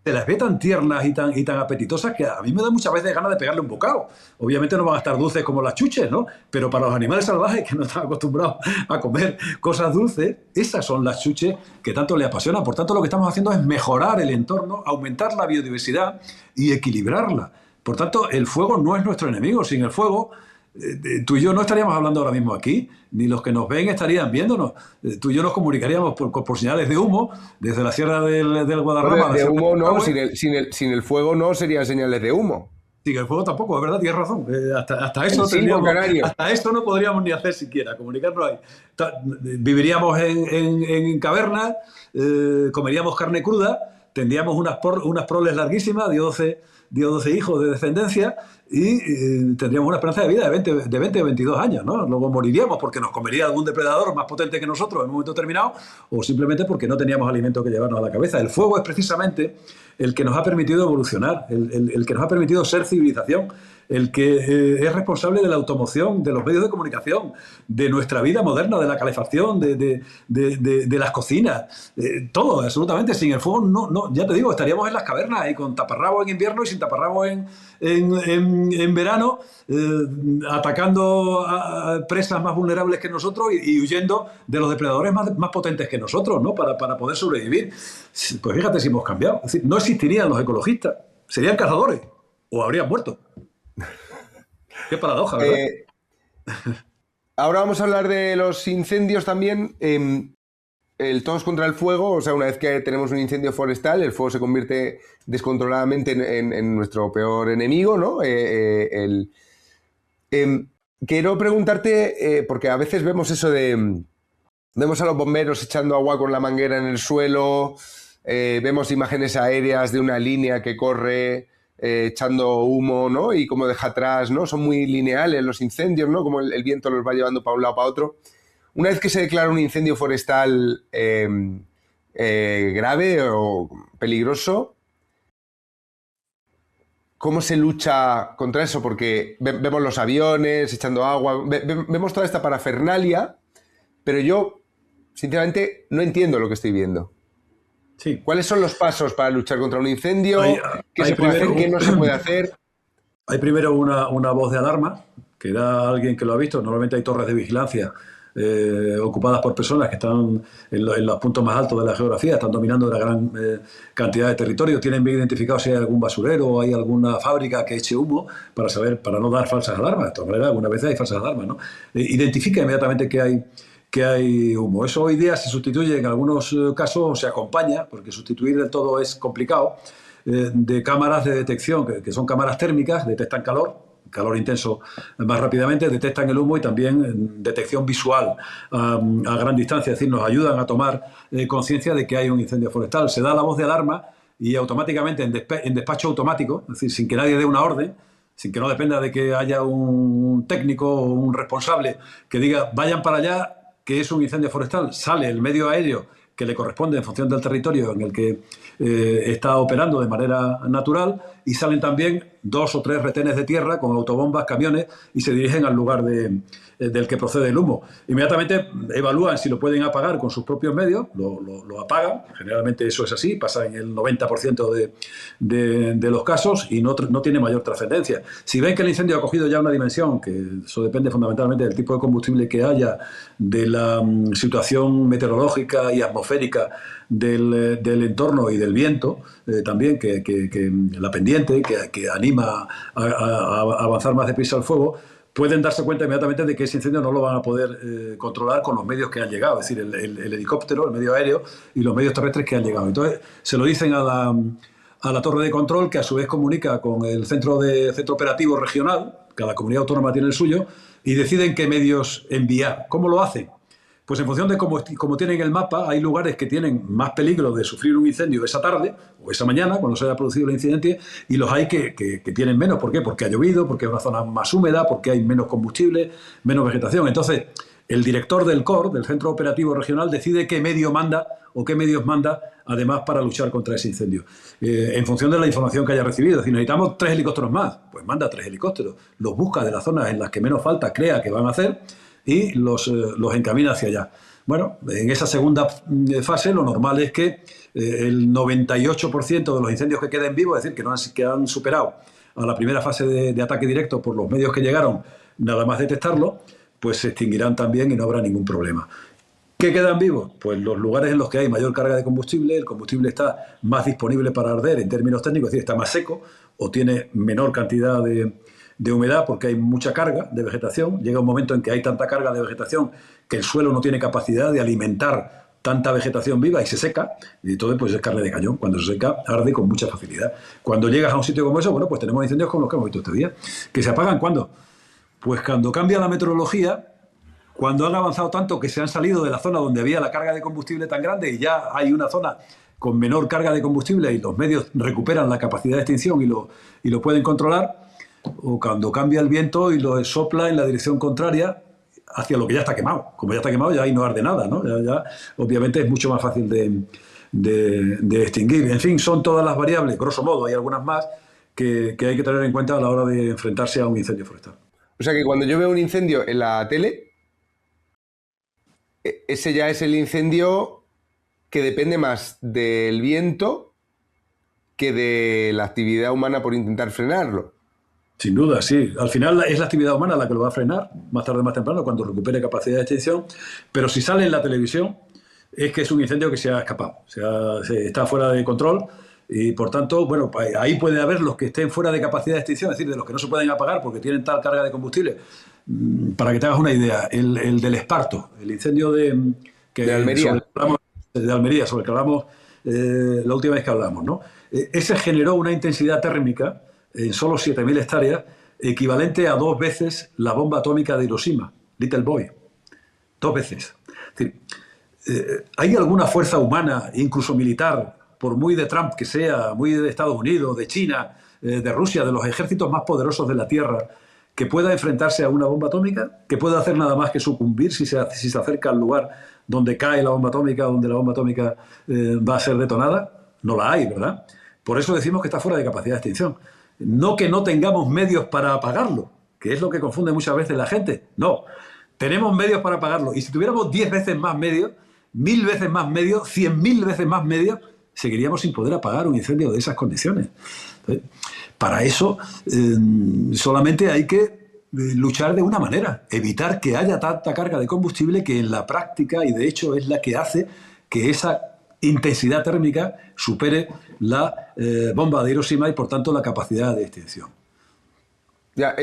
se las ve tan tiernas y tan apetitosas que a mí me da muchas veces ganas de pegarle un bocado. Obviamente no van a estar dulces como las chuches, ¿no? Pero para los animales salvajes que no están acostumbrados a comer cosas dulces, esas son las chuches que tanto les apasionan. Por tanto, lo que estamos haciendo es mejorar el entorno, aumentar la biodiversidad y equilibrarla. Por tanto, el fuego no es nuestro enemigo. Sin el fuego, tú y yo no estaríamos hablando ahora mismo aquí, ni los que nos ven estarían viéndonos. Tú y yo nos comunicaríamos por señales de humo desde la sierra del Guadarrama. De humo no, sin el fuego no serían señales de humo. Sin el fuego tampoco, es verdad, tienes razón. Hasta eso no podríamos ni hacer siquiera, comunicarnos ahí. Viviríamos en cavernas, comeríamos carne cruda, tendríamos unas proles larguísimas, dio 12 hijos de descendencia y tendríamos una esperanza de vida de 20 o 22 años, ¿no? Luego moriríamos porque nos comería algún depredador más potente que nosotros en un momento determinado o simplemente porque no teníamos alimento que llevarnos a la cabeza. El fuego es precisamente el que nos ha permitido evolucionar, el que nos ha permitido ser civilización, el que es responsable de la automoción, de los medios de comunicación, de nuestra vida moderna, de la calefacción, de las cocinas, todo, absolutamente. Sin el fuego, no, ya te digo, estaríamos en las cavernas y con taparrabos en invierno y sin taparrabos en verano, atacando a presas más vulnerables que nosotros y huyendo de los depredadores más potentes que nosotros, ¿no? Para poder sobrevivir. Pues fíjate si hemos cambiado. Es decir, no existirían los ecologistas, serían cazadores o habrían muerto. Qué paradoja, ¿verdad? Ahora vamos a hablar de los incendios también. El todos contra el fuego, o sea, una vez que tenemos un incendio forestal, el fuego se convierte descontroladamente en nuestro peor enemigo, ¿no? Quiero preguntarte, porque a veces vemos eso vemos a los bomberos echando agua con la manguera en el suelo, vemos imágenes aéreas de una línea que corre echando humo, ¿no? Y como deja atrás, ¿no? Son muy lineales los incendios, ¿no? Como el viento los va llevando para un lado para otro. Una vez que se declara un incendio forestal grave o peligroso, ¿cómo se lucha contra eso? Porque vemos los aviones echando agua, vemos toda esta parafernalia, pero yo, sinceramente, no entiendo lo que estoy viendo. Sí. ¿Cuáles son los pasos para luchar contra un incendio? ¿Qué se puede hacer? ¿Qué no se puede hacer? Hay primero una voz de alarma que da alguien que lo ha visto. Normalmente hay torres de vigilancia ocupadas por personas que están en los puntos más altos de la geografía, están dominando una gran cantidad de territorio, tienen bien identificado si hay algún basurero o hay alguna fábrica que eche humo para no dar falsas alarmas. De todas maneras, algunas veces hay falsas alarmas, ¿no? Identifica inmediatamente que hay humo. Eso hoy día se sustituye en algunos casos, o se acompaña, porque sustituir del todo es complicado, de cámaras de detección, que son cámaras térmicas, detectan calor intenso más rápidamente, detectan el humo y también detección visual a gran distancia, es decir, nos ayudan a tomar conciencia de que hay un incendio forestal. Se da la voz de alarma y automáticamente en despacho automático, es decir, sin que nadie dé una orden, sin que no dependa de que haya un técnico o un responsable que diga vayan para allá, que es un incendio forestal, sale el medio aéreo que le corresponde en función del territorio en el que está operando de manera natural y salen también 2 o 3 retenes de tierra con autobombas, camiones y se dirigen al lugar del que procede el humo. Inmediatamente evalúan si lo pueden apagar con sus propios medios, lo apagan, generalmente eso es así, pasa en el 90% de los casos y no tiene mayor trascendencia. Si ven que el incendio ha cogido ya una dimensión, que eso depende fundamentalmente del tipo de combustible que haya, de la situación meteorológica y atmosférica del entorno y del viento, también que la pendiente, que anima a avanzar más deprisa el fuego, pueden darse cuenta inmediatamente de que ese incendio no lo van a poder controlar con los medios que han llegado, es decir, el helicóptero, el medio aéreo y los medios terrestres que han llegado. Entonces, se lo dicen a la torre de control, que a su vez comunica con el centro operativo regional, cada comunidad autónoma tiene el suyo, y deciden qué medios enviar. ¿Cómo lo hacen? Pues en función de cómo tienen el mapa, hay lugares que tienen más peligro de sufrir un incendio esa tarde o esa mañana, cuando se haya producido el incidente, y los hay que tienen menos. ¿Por qué? Porque ha llovido, porque es una zona más húmeda, porque hay menos combustible, menos vegetación. Entonces, el director del COR, del Centro Operativo Regional, decide qué medio manda o qué medios manda, además, para luchar contra ese incendio. En función de la información que haya recibido. Es decir, necesitamos 3 helicópteros más. Pues manda 3 helicópteros. Los busca de las zonas en las que menos falta crea que van a hacer. y los encamina hacia allá. Bueno, en esa segunda fase lo normal es que el 98% de los incendios que queden vivos, es decir, que han superado a la primera fase de ataque directo por los medios que llegaron, nada más detectarlo, pues se extinguirán también y no habrá ningún problema. ¿Qué quedan vivos? Pues los lugares en los que hay mayor carga de combustible, el combustible está más disponible para arder en términos técnicos, es decir, está más seco o tiene menor cantidad de humedad porque hay mucha carga de vegetación. Llega un momento en que hay tanta carga de vegetación que el suelo no tiene capacidad de alimentar tanta vegetación viva y se seca, y entonces pues es carne de cañón. Cuando se seca, arde con mucha facilidad. Cuando llegas a un sitio como eso, bueno, pues tenemos incendios como los que hemos visto este día. ¿Que se apagan cuándo? Pues cuando cambia la meteorología, cuando han avanzado tanto que se han salido de la zona donde había la carga de combustible tan grande y ya hay una zona con menor carga de combustible y los medios recuperan la capacidad de extinción y lo pueden controlar, o cuando cambia el viento y lo sopla en la dirección contraria hacia lo que ya está quemado. Como ya está quemado, ya ahí no arde nada, ¿no? Ya obviamente es mucho más fácil de extinguir. En fin, son todas las variables, grosso modo, hay algunas más que hay que tener en cuenta a la hora de enfrentarse a un incendio forestal. O sea que cuando yo veo un incendio en la tele, ese ya es el incendio que depende más del viento que de la actividad humana por intentar frenarlo. Sin duda, sí. Al final es la actividad humana la que lo va a frenar, más tarde o más temprano, cuando recupere capacidad de extinción. Pero si sale en la televisión, es que es un incendio que se ha escapado, está fuera de control. Y por tanto, bueno, ahí puede haber los que estén fuera de capacidad de extinción, es decir, de los que no se pueden apagar porque tienen tal carga de combustible. Para que te hagas una idea, el del Esparto, el incendio de Almería. de Almería, sobre el que hablamos la última vez que hablamos, ¿no? Ese generó una intensidad térmica en solo 7.000 hectáreas, equivalente a 2 veces la bomba atómica de Hiroshima, Little Boy. 2 veces. Es decir, ¿hay alguna fuerza humana, incluso militar, por muy de Trump que sea, muy de Estados Unidos, de China, de Rusia, de los ejércitos más poderosos de la Tierra, que pueda enfrentarse a una bomba atómica, que pueda hacer nada más que sucumbir si se acerca al lugar donde cae la bomba atómica, donde la bomba atómica va a ser detonada? No la hay, ¿verdad? Por eso decimos que está fuera de capacidad de extinción. No que no tengamos medios para apagarlo, que es lo que confunde muchas veces la gente. No, tenemos medios para apagarlo. Y si tuviéramos 10 veces más medios, 1.000 veces más medios, 100.000 veces más medios, seguiríamos sin poder apagar un incendio de esas condiciones. Entonces, para eso solamente hay que luchar de una manera, evitar que haya tanta carga de combustible que en la práctica, y de hecho es la que hace que esa intensidad térmica supere la bomba de Hiroshima y por tanto la capacidad de extinción. Ya,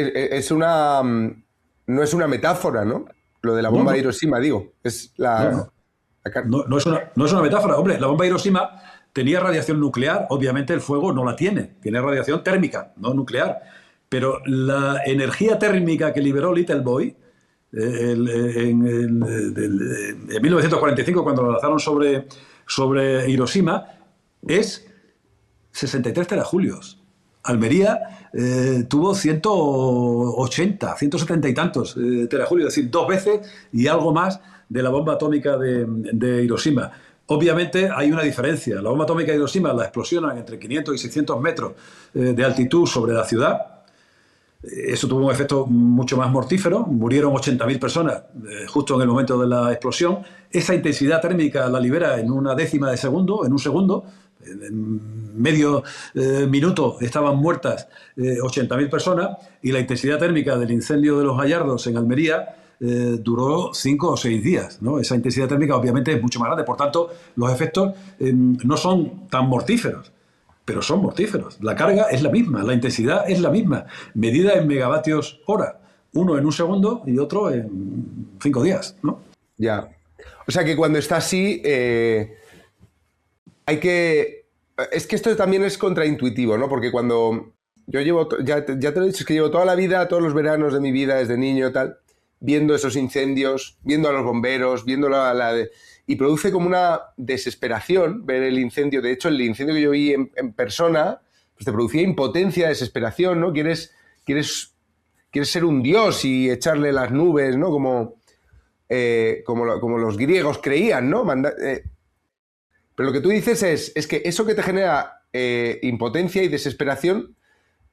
no es una metáfora, ¿no? Lo de la bomba de Hiroshima, digo. Es no es una metáfora. Hombre, la bomba de Hiroshima tenía radiación nuclear. Obviamente el fuego no la tiene. Tiene radiación térmica, no nuclear. Pero la energía térmica que liberó Little Boy en 1945, cuando lo lanzaron sobre Hiroshima, es 63 terajulios. Almería tuvo 180, 170 y tantos terajulios, es decir, 2 veces y algo más de la bomba atómica de Hiroshima. Obviamente hay una diferencia. La bomba atómica de Hiroshima la explosionan entre 500 y 600 metros de altitud sobre la ciudad. Eso tuvo un efecto mucho más mortífero. Murieron 80.000 personas justo en el momento de la explosión. Esa intensidad térmica la libera en una décima de segundo, en un segundo. En medio minuto estaban muertas 80.000 personas, y la intensidad térmica del incendio de los Gallardos en Almería duró 5 o 6 días, ¿no? Esa intensidad térmica obviamente es mucho más grande. Por tanto, los efectos no son tan mortíferos, pero son mortíferos. La carga es la misma, la intensidad es la misma, medida en megavatios hora, uno en un segundo y otro en 5 días, ¿no? Ya. O sea que cuando está así, hay que... Es que esto también es contraintuitivo, ¿no? Porque cuando yo llevo, ya te lo he dicho, es que llevo toda la vida, todos los veranos de mi vida, desde niño, tal, viendo esos incendios, viendo a los bomberos, viendo y produce como una desesperación ver el incendio. De hecho, el incendio que yo vi en persona, pues te producía impotencia, desesperación, ¿no? Quieres ser un dios y echarle las nubes, ¿no? Como los griegos creían, ¿no? Pero lo que tú dices es que eso que te genera impotencia y desesperación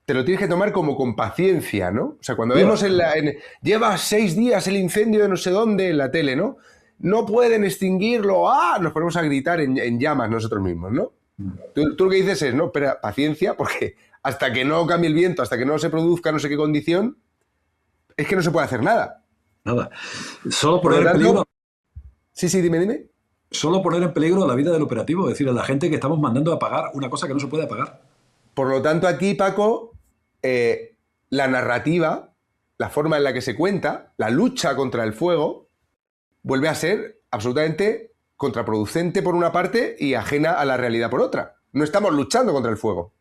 te lo tienes que tomar como con paciencia, ¿no? O sea, cuando Claro. vemos lleva 6 días el incendio de no sé dónde en la tele, ¿no? No pueden extinguirlo, ¡ah! Nos ponemos a gritar en llamas nosotros mismos, ¿no? Tú lo que dices es, no, pero paciencia, porque hasta que no cambie el viento, hasta que no se produzca no sé qué condición, es que no se puede hacer nada. Nada. Solo Por lo poner en tanto, peligro, sí, dime. solo poner en peligro la vida del operativo, es decir, a la gente que estamos mandando a pagar una cosa que no se puede apagar. Por lo tanto, aquí, Paco, la narrativa, la forma en la que se cuenta, la lucha contra el fuego, vuelve a ser absolutamente contraproducente por una parte y ajena a la realidad por otra. No estamos luchando contra el fuego.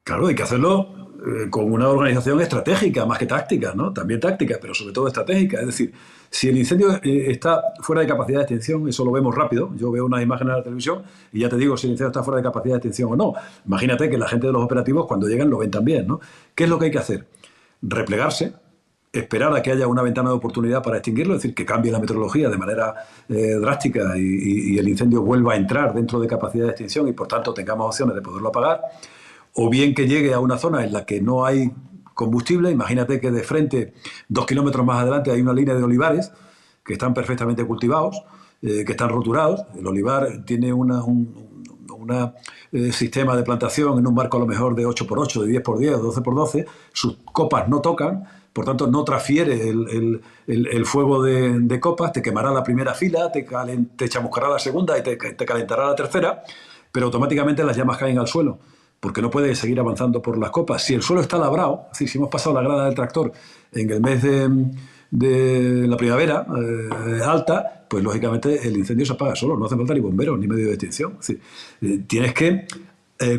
Claro, hay que hacerlo con una organización estratégica, más que táctica, ¿no? También táctica, pero sobre todo estratégica. Es decir, si el incendio está fuera de capacidad de extinción, eso lo vemos rápido. Yo veo unas imágenes en la televisión y ya te digo si el incendio está fuera de capacidad de extinción o no. Imagínate que la gente de los operativos, cuando llegan, lo ven también, ¿no? ¿Qué es lo que hay que hacer? Replegarse, esperar a que haya una ventana de oportunidad para extinguirlo, es decir, que cambie la meteorología de manera drástica y el incendio vuelva a entrar dentro de capacidad de extinción y por tanto tengamos opciones de poderlo apagar, o bien que llegue a una zona en la que no hay combustible. Imagínate que de frente, 2 kilómetros más adelante, hay una línea de olivares que están perfectamente cultivados, que están roturados. El olivar tiene un sistema de plantación en un marco a lo mejor de 8x8, de 10x10, 12x12. Sus copas no tocan, por tanto no transfiere el fuego de copas, te quemará la primera fila, te chamuscará la segunda y te calentará la tercera, pero automáticamente las llamas caen al suelo, porque no puede seguir avanzando por las copas. Si el suelo está labrado, es decir, si hemos pasado la grada del tractor en el mes de la primavera alta, pues lógicamente el incendio se apaga solo, no hace falta ni bomberos ni medio de extinción. Es decir, tienes que,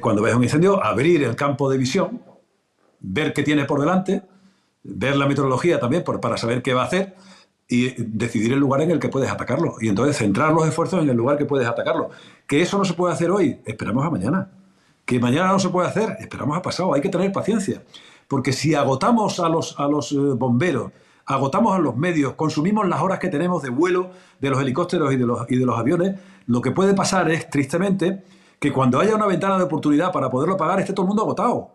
cuando ves un incendio, abrir el campo de visión, ver qué tienes por delante, ver la meteorología también para saber qué va a hacer y decidir el lugar en el que puedes atacarlo. Y entonces centrar los esfuerzos en el lugar que puedes atacarlo. Que eso no se puede hacer hoy, esperamos a mañana. Que mañana no se puede hacer, esperamos a pasado. Hay que tener paciencia. Porque si agotamos a los bomberos, agotamos a los medios, consumimos las horas que tenemos de vuelo de los helicópteros y de los aviones, lo que puede pasar es, tristemente, que cuando haya una ventana de oportunidad para poderlo pagar, esté todo el mundo agotado,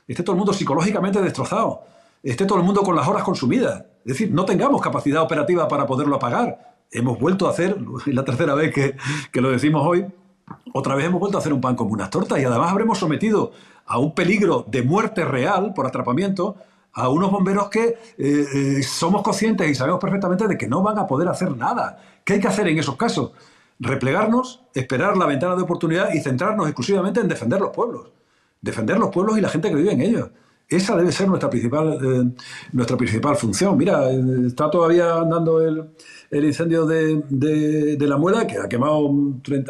esté todo el mundo psicológicamente destrozado, esté todo el mundo con las horas consumidas. Es decir, no tengamos capacidad operativa para poderlo pagar. Hemos vuelto a hacer, es la tercera vez que lo decimos hoy, otra vez hemos vuelto a hacer un pan como unas tortas y además habremos sometido a un peligro de muerte real por atrapamiento a unos bomberos que somos conscientes y sabemos perfectamente de que no van a poder hacer nada. ¿Qué hay que hacer en esos casos? Replegarnos, esperar la ventana de oportunidad y centrarnos exclusivamente en defender los pueblos. Defender los pueblos y la gente que vive en ellos. Esa debe ser nuestra principal función. Mira, está todavía andando el incendio de La Muela, que ha quemado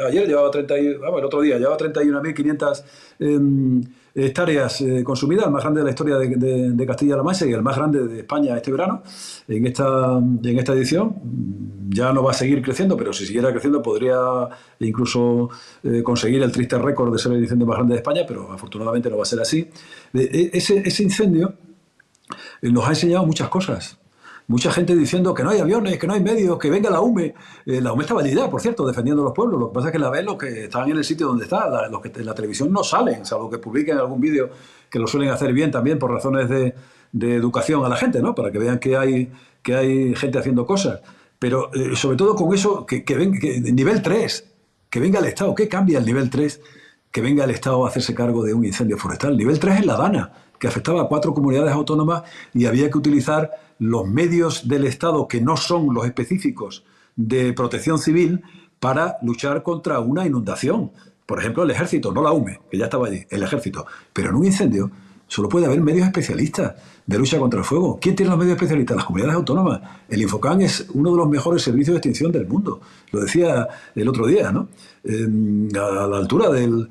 ayer llevaba 30, el otro día llevaba 31.500 hectáreas consumidas, el más grande de la historia de Castilla-La Mancha y el más grande de España este verano, en esta edición. Ya no va a seguir creciendo, pero si siguiera creciendo podría incluso conseguir el triste récord de ser el incendio más grande de España, pero afortunadamente no va a ser así. Ese incendio nos ha enseñado muchas cosas. Mucha gente diciendo que no hay aviones, que no hay medios, que venga la UME. La UME estaba allí ya, por cierto, defendiendo los pueblos. Lo que pasa es que la ven los que están en el sitio donde está. Los que en la televisión no salen, salvo que publiquen algún vídeo, que lo suelen hacer bien también por razones de educación a la gente, ¿no? Para que vean que hay gente haciendo cosas. Pero sobre todo con eso, que nivel 3, que venga el Estado. ¿Qué cambia el nivel 3? Que venga el Estado a hacerse cargo de un incendio forestal. Nivel 3 es la DANA, que afectaba a 4 comunidades autónomas y había que utilizar los medios del Estado que no son los específicos de protección civil para luchar contra una inundación. Por ejemplo, el Ejército, no la UME, que ya estaba allí, el Ejército. Pero en un incendio solo puede haber medios especialistas de lucha contra el fuego. ¿Quién tiene los medios especialistas? Las comunidades autónomas. El Infocan es uno de los mejores servicios de extinción del mundo. Lo decía el otro día, ¿no? A la altura del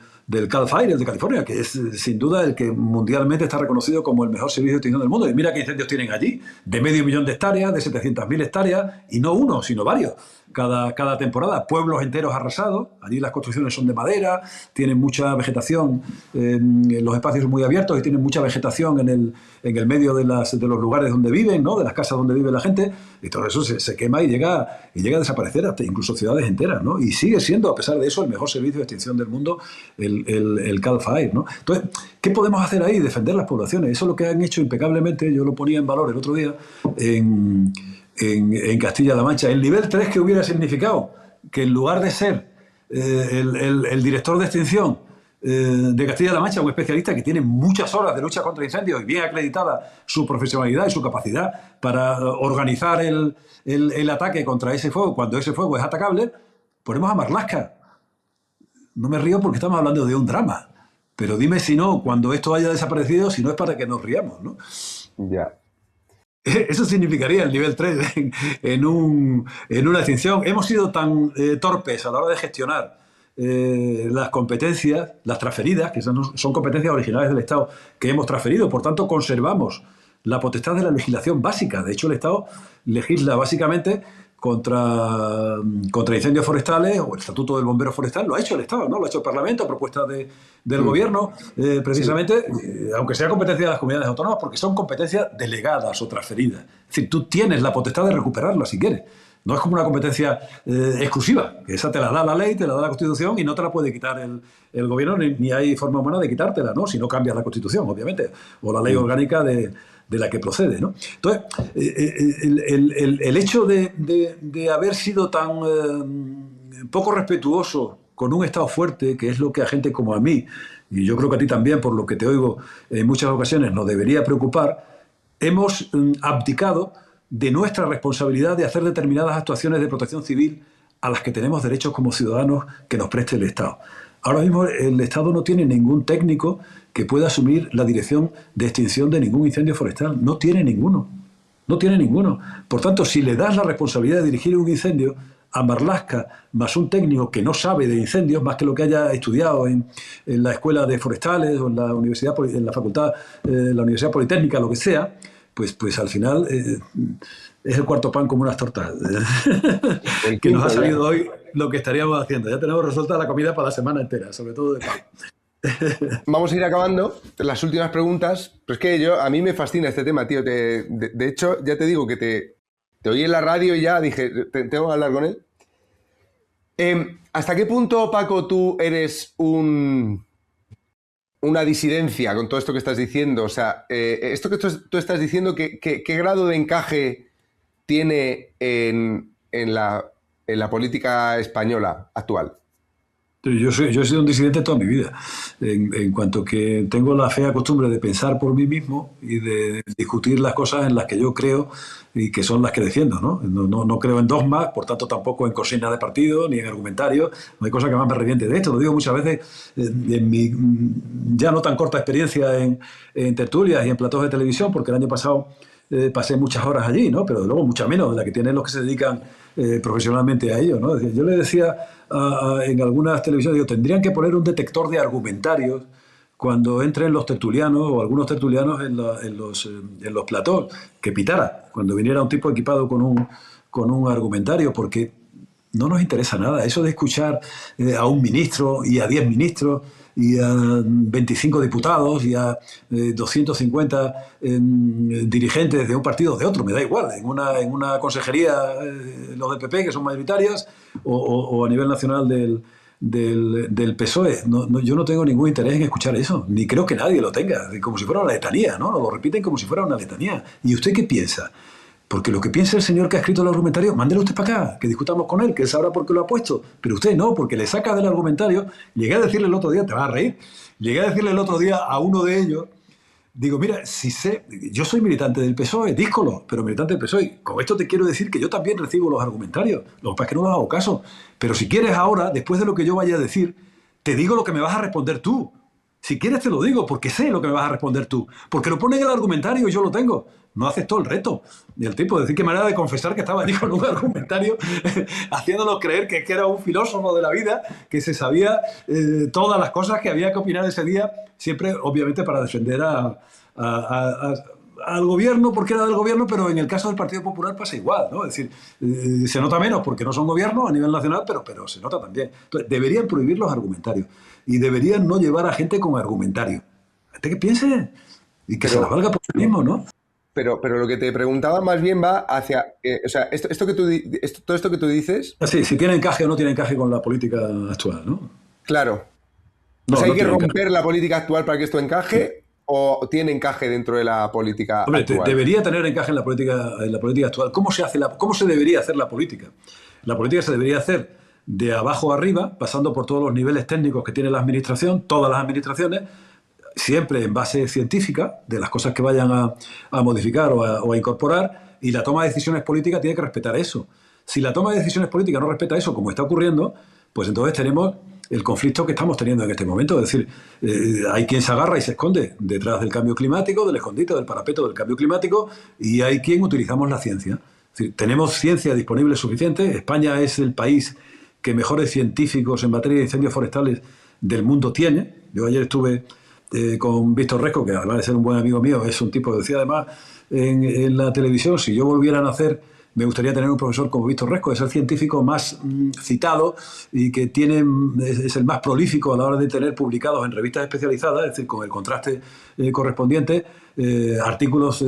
Cal Fire, el de California, que es sin duda el que mundialmente está reconocido como el mejor servicio de extinción del mundo. Y mira qué incendios tienen allí, de 500.000 hectáreas, de 700.000 hectáreas, y no uno, sino varios. cada temporada. Pueblos enteros arrasados, allí las construcciones son de madera, tienen mucha vegetación, los espacios son muy abiertos y tienen mucha vegetación en el medio de los lugares donde viven, ¿no? De las casas donde vive la gente, y todo eso se quema y llega a desaparecer hasta incluso ciudades enteras, ¿no? Y sigue siendo, a pesar de eso, el mejor servicio de extinción del mundo, el Cal Fire, ¿no? Entonces, ¿qué podemos hacer ahí? Defender las poblaciones. Eso es lo que han hecho impecablemente, yo lo ponía en valor el otro día, en Castilla-La Mancha. El nivel 3 que hubiera significado que en lugar de ser el director de extinción de Castilla-La Mancha, un especialista que tiene muchas horas de lucha contra incendios y bien acreditada su profesionalidad y su capacidad para organizar el ataque contra ese fuego, cuando ese fuego es atacable, ponemos a Marlaska. No me río porque estamos hablando de un drama, pero dime si no, cuando esto haya desaparecido, si no es para que nos riamos, ¿no? Ya. Eso significaría el nivel 3 en una extinción. Hemos sido tan torpes a la hora de gestionar las competencias, las transferidas, que son competencias originales del Estado, que hemos transferido. Por tanto, conservamos la potestad de la legislación básica. De hecho, el Estado legisla básicamente contra incendios forestales, o el Estatuto del Bombero Forestal lo ha hecho el Estado, ¿no? Lo ha hecho el Parlamento a propuesta del Gobierno, precisamente, aunque sea competencia de las comunidades autónomas, porque son competencias delegadas o transferidas. Es decir, tú tienes la potestad de recuperarla si quieres. No es como una competencia exclusiva, que esa te la da la ley, te la da la Constitución y no te la puede quitar el Gobierno, ni hay forma humana de quitártela, ¿no? Si no cambias la Constitución, obviamente, o la ley orgánica de la que procede, ¿no? Entonces, el hecho de haber sido tan poco respetuoso con un Estado fuerte, que es lo que a gente como a mí, y yo creo que a ti también, por lo que te oigo en muchas ocasiones, nos debería preocupar, hemos abdicado de nuestra responsabilidad de hacer determinadas actuaciones de protección civil a las que tenemos derechos como ciudadanos que nos preste el Estado. Ahora mismo el Estado no tiene ningún técnico que pueda asumir la dirección de extinción de ningún incendio forestal. No tiene ninguno. No tiene ninguno. Por tanto, si le das la responsabilidad de dirigir un incendio a Marlaska, más un técnico que no sabe de incendios, más que lo que haya estudiado en la escuela de forestales o en la universidad, en la facultad, la Universidad Politécnica, lo que sea, pues al final es el cuarto pan como unas tortas. Que nos ha salido hoy lo que estaríamos haciendo. Ya tenemos resuelta la comida para la semana entera, sobre todo de pan. Vamos a ir acabando. Las últimas preguntas. Pero es que a mí me fascina este tema, tío. De hecho, ya te digo que te oí en la radio y ya dije, tengo que hablar con él. ¿Hasta qué punto, Paco, tú eres una disidencia con todo esto que estás diciendo? O sea, esto que tú estás diciendo, ¿qué grado de encaje tiene en la política española actual? Yo he sido un disidente toda mi vida, en cuanto que tengo la fea costumbre de pensar por mí mismo y de discutir las cosas en las que yo creo y que son las que defiendo, ¿no? No creo en dogmas, por tanto tampoco en consignas de partido ni en argumentarios. No hay cosa que más me reviente de esto. Lo digo muchas veces en mi ya no tan corta experiencia en tertulias y en platós de televisión, porque el año pasado pasé muchas horas allí, ¿no? Pero luego mucha menos de la que tienen los que se dedican profesionalmente a ello, ¿no? Yo le decía en algunas televisiones, digo, tendrían que poner un detector de argumentarios cuando entren los tertulianos o algunos tertulianos en los platós, que pitara cuando viniera un tipo equipado con un argumentario, porque no nos interesa nada. Eso de escuchar a un ministro y a 10 ministros y a 25 diputados y a 250 dirigentes de un partido o de otro, me da igual, en una consejería, los del PP, que son mayoritarias, o a nivel nacional del PSOE. Yo no tengo ningún interés en escuchar eso, ni creo que nadie lo tenga, como si fuera una letanía, ¿no? Lo repiten como si fuera una letanía. ¿Y usted qué piensa? Porque lo que piensa el señor que ha escrito el argumentario, mándelo usted para acá, que discutamos con él, que él sabrá por qué lo ha puesto. Pero usted no, porque le saca del argumentario. Llegué a decirle el otro día, te vas a reír, llegué a decirle el otro día a uno de ellos, digo, mira, yo soy militante del PSOE, díscolo, pero militante del PSOE. Con esto te quiero decir que yo también recibo los argumentarios. Lo que pasa es que no los hago caso. Pero si quieres ahora, después de lo que yo vaya a decir, te digo lo que me vas a responder tú. Si quieres te lo digo, porque sé lo que me vas a responder tú. Porque lo ponen en el argumentario y yo lo tengo. No aceptó el reto. Y el tipo, decir qué manera de confesar que estaba allí con un argumentario, haciéndonos creer que era un filósofo de la vida, que se sabía todas las cosas que había que opinar ese día, siempre, obviamente, para defender a al gobierno porque era del gobierno, pero en el caso del Partido Popular pasa igual, ¿no? Es decir, se nota menos porque no son gobierno a nivel nacional, pero se nota también. Entonces, deberían prohibir los argumentarios y deberían no llevar a gente con argumentario. Gente que piense y que se la valga por sí mismo, ¿no? Pero lo que te preguntaba más bien va hacia... o sea, todo esto que tú dices... Sí, si tiene encaje o no tiene encaje con la política actual, ¿no? Claro. No, o sea, no ¿hay que romper encaje. la política actual para que esto encaje o tiene encaje dentro de la política actual? Debería tener encaje en la política actual. ¿Cómo se debería hacer la política? La política se debería hacer de abajo a arriba, pasando por todos los niveles técnicos que tiene la administración, todas las administraciones, siempre en base científica de las cosas que vayan a modificar o a incorporar, y la toma de decisiones políticas tiene que respetar eso. Si la toma de decisiones políticas no respeta eso, como está ocurriendo, pues entonces tenemos el conflicto que estamos teniendo en este momento. Es decir, hay quien se agarra y se esconde detrás del cambio climático, del escondite, del parapeto del cambio climático, y hay quien utilizamos la ciencia. Es decir, tenemos ciencia disponible suficiente. España es el país que mejores científicos en materia de incendios forestales del mundo tiene. Yo ayer estuve con Víctor Resco, que además de ser un buen amigo mío, es un tipo que decía además en la televisión, si yo volviera a nacer, me gustaría tener un profesor como Víctor Resco, es el científico más citado y que es el más prolífico a la hora de tener publicados en revistas especializadas, es decir, con el contraste correspondiente, artículos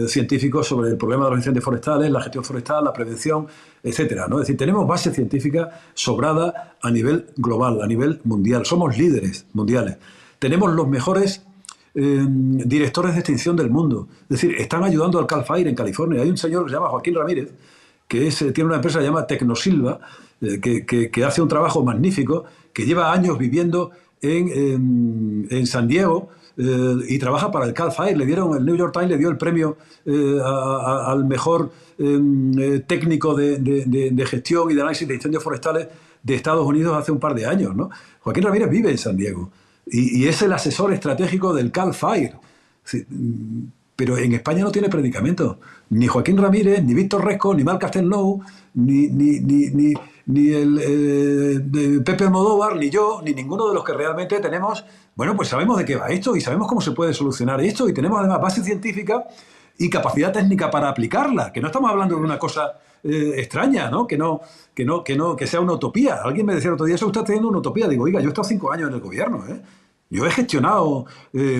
científicos sobre el problema de los incendios forestales, la gestión forestal, la prevención, etcétera, ¿no? Es decir, tenemos base científica sobrada a nivel global, a nivel mundial. Somos líderes mundiales. Tenemos los mejores directores de extinción del mundo. Es decir, están ayudando al Cal Fire en California. Hay un señor que se llama Joaquín Ramírez, que tiene una empresa que se llama Tecnosilva, que hace un trabajo magnífico, que lleva años viviendo en San Diego y trabaja para el Cal Fire. El New York Times le dio el premio al mejor técnico de gestión y de análisis de incendios forestales de Estados Unidos hace un par de años, ¿no? Joaquín Ramírez vive en San Diego. Y es el asesor estratégico del Cal Fire. Sí, pero en España no tiene predicamento. Ni Joaquín Ramírez, ni Víctor Resco, ni Marc Castelnau, ni Pepe Almodóvar, ni yo, ni ninguno de los que realmente tenemos... Bueno, pues sabemos de qué va esto y sabemos cómo se puede solucionar esto y tenemos además base científica y capacidad técnica para aplicarla, que no estamos hablando de una cosa extraña, ¿no? Que sea una utopía. Alguien me decía el otro día, eso usted está teniendo una utopía. Digo, oiga, yo he estado 5 años en el gobierno, ¿eh? Yo he gestionado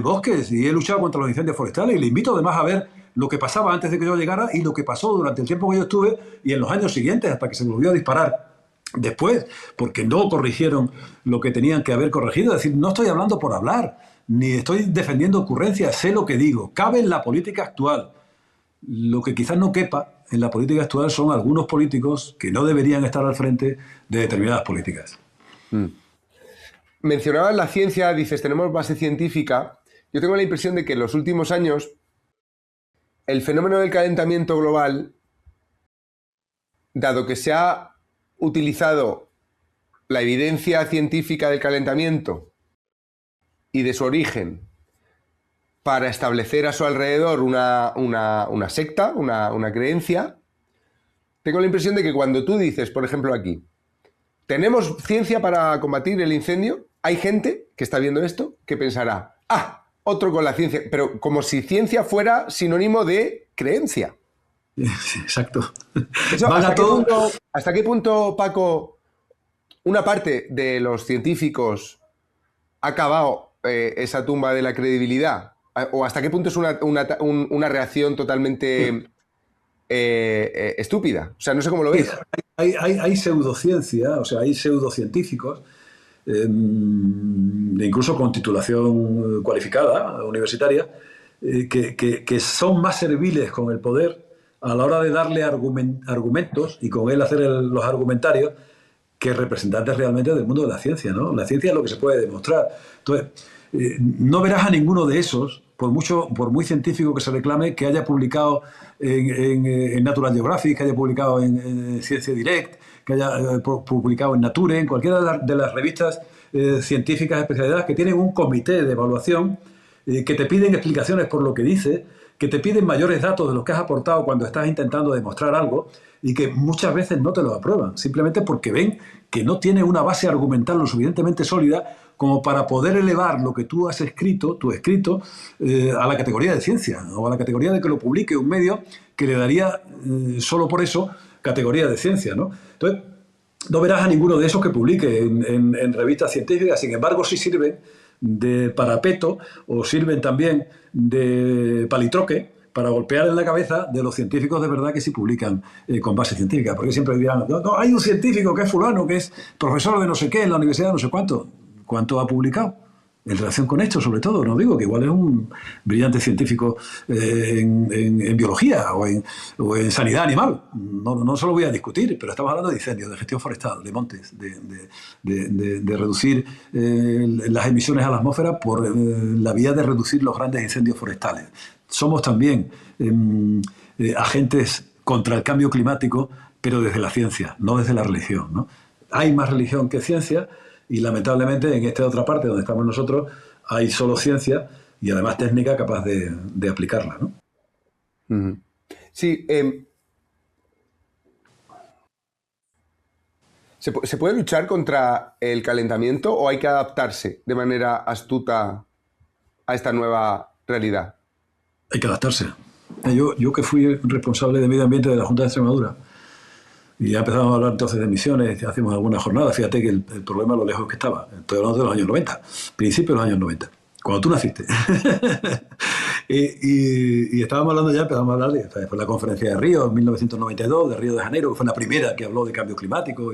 bosques y he luchado contra los incendios forestales y le invito además a ver lo que pasaba antes de que yo llegara y lo que pasó durante el tiempo que yo estuve y en los años siguientes hasta que se volvió a disparar después, porque no corrigieron lo que tenían que haber corregido. Es decir, no estoy hablando por hablar, ni estoy defendiendo ocurrencias, sé lo que digo. Cabe en la política actual. Lo que quizás no quepa en la política actual son algunos políticos que no deberían estar al frente de determinadas políticas. Mencionabas la ciencia, dices, tenemos base científica. Yo tengo la impresión de que en los últimos años el fenómeno del calentamiento global, dado que se ha utilizado la evidencia científica del calentamiento y de su origen para establecer a su alrededor una secta, una creencia, tengo la impresión de que cuando tú dices, por ejemplo aquí, tenemos ciencia para combatir el incendio, hay gente que está viendo esto que pensará, otro con la ciencia, pero como si ciencia fuera sinónimo de creencia. Sí, exacto. Eso, ¿hasta qué punto, Paco, una parte de los científicos ha cavado esa tumba de la credibilidad? ¿O hasta qué punto es una reacción totalmente estúpida? O sea, no sé cómo lo ves. Hay pseudociencia, o sea, hay pseudocientíficos, incluso con titulación cualificada, universitaria, que son más serviles con el poder a la hora de darle argumentos y con él hacer los argumentarios que representantes realmente del mundo de la ciencia, ¿no? La ciencia es lo que se puede demostrar. Entonces, no verás a ninguno de esos, por muy científico que se reclame, que haya publicado en Natural Geographic, que haya publicado en Science Direct, que haya publicado en Nature, en cualquiera de las revistas científicas especializadas que tienen un comité de evaluación que te piden explicaciones por lo que dice, que te piden mayores datos de los que has aportado cuando estás intentando demostrar algo y que muchas veces no te lo aprueban, simplemente porque ven que no tiene una base argumental lo suficientemente sólida como para poder elevar lo que tú has escrito, a la categoría de ciencia o a la categoría de que lo publique un medio que le daría solo por eso categoría de ciencia, ¿no? Entonces, no verás a ninguno de esos que publique en revistas científicas, sin embargo sí sirven de parapeto o sirven también de palitroque para golpear en la cabeza de los científicos de verdad que sí publican con base científica, porque siempre dirán, no, hay un científico que es fulano, que es profesor de no sé qué en la universidad, no sé cuánto. ¿Cuánto ha publicado? En relación con esto, sobre todo, no digo que igual es un brillante científico en biología o en sanidad animal. No se lo voy a discutir, pero estamos hablando de incendios, de gestión forestal, de montes, de reducir las emisiones a la atmósfera por la vía de reducir los grandes incendios forestales. Somos también agentes contra el cambio climático, pero desde la ciencia, no desde la religión, ¿no? Hay más religión que ciencia. Y lamentablemente en esta otra parte donde estamos nosotros hay solo ciencia y además técnica capaz de aplicarla, ¿no? Sí. ¿Se puede luchar contra el calentamiento o hay que adaptarse de manera astuta a esta nueva realidad? Hay que adaptarse. Yo que fui responsable de medio ambiente de la Junta de Extremadura, y ya empezamos a hablar entonces de emisiones, hacemos algunas jornadas. Fíjate que el problema lo lejos que estaba. Estoy hablando de los años 90, principios de los años 90, cuando tú naciste. y estábamos hablando ya, empezamos a hablar fue la conferencia de Río en 1992, de Río de Janeiro, que fue la primera que habló de cambio climático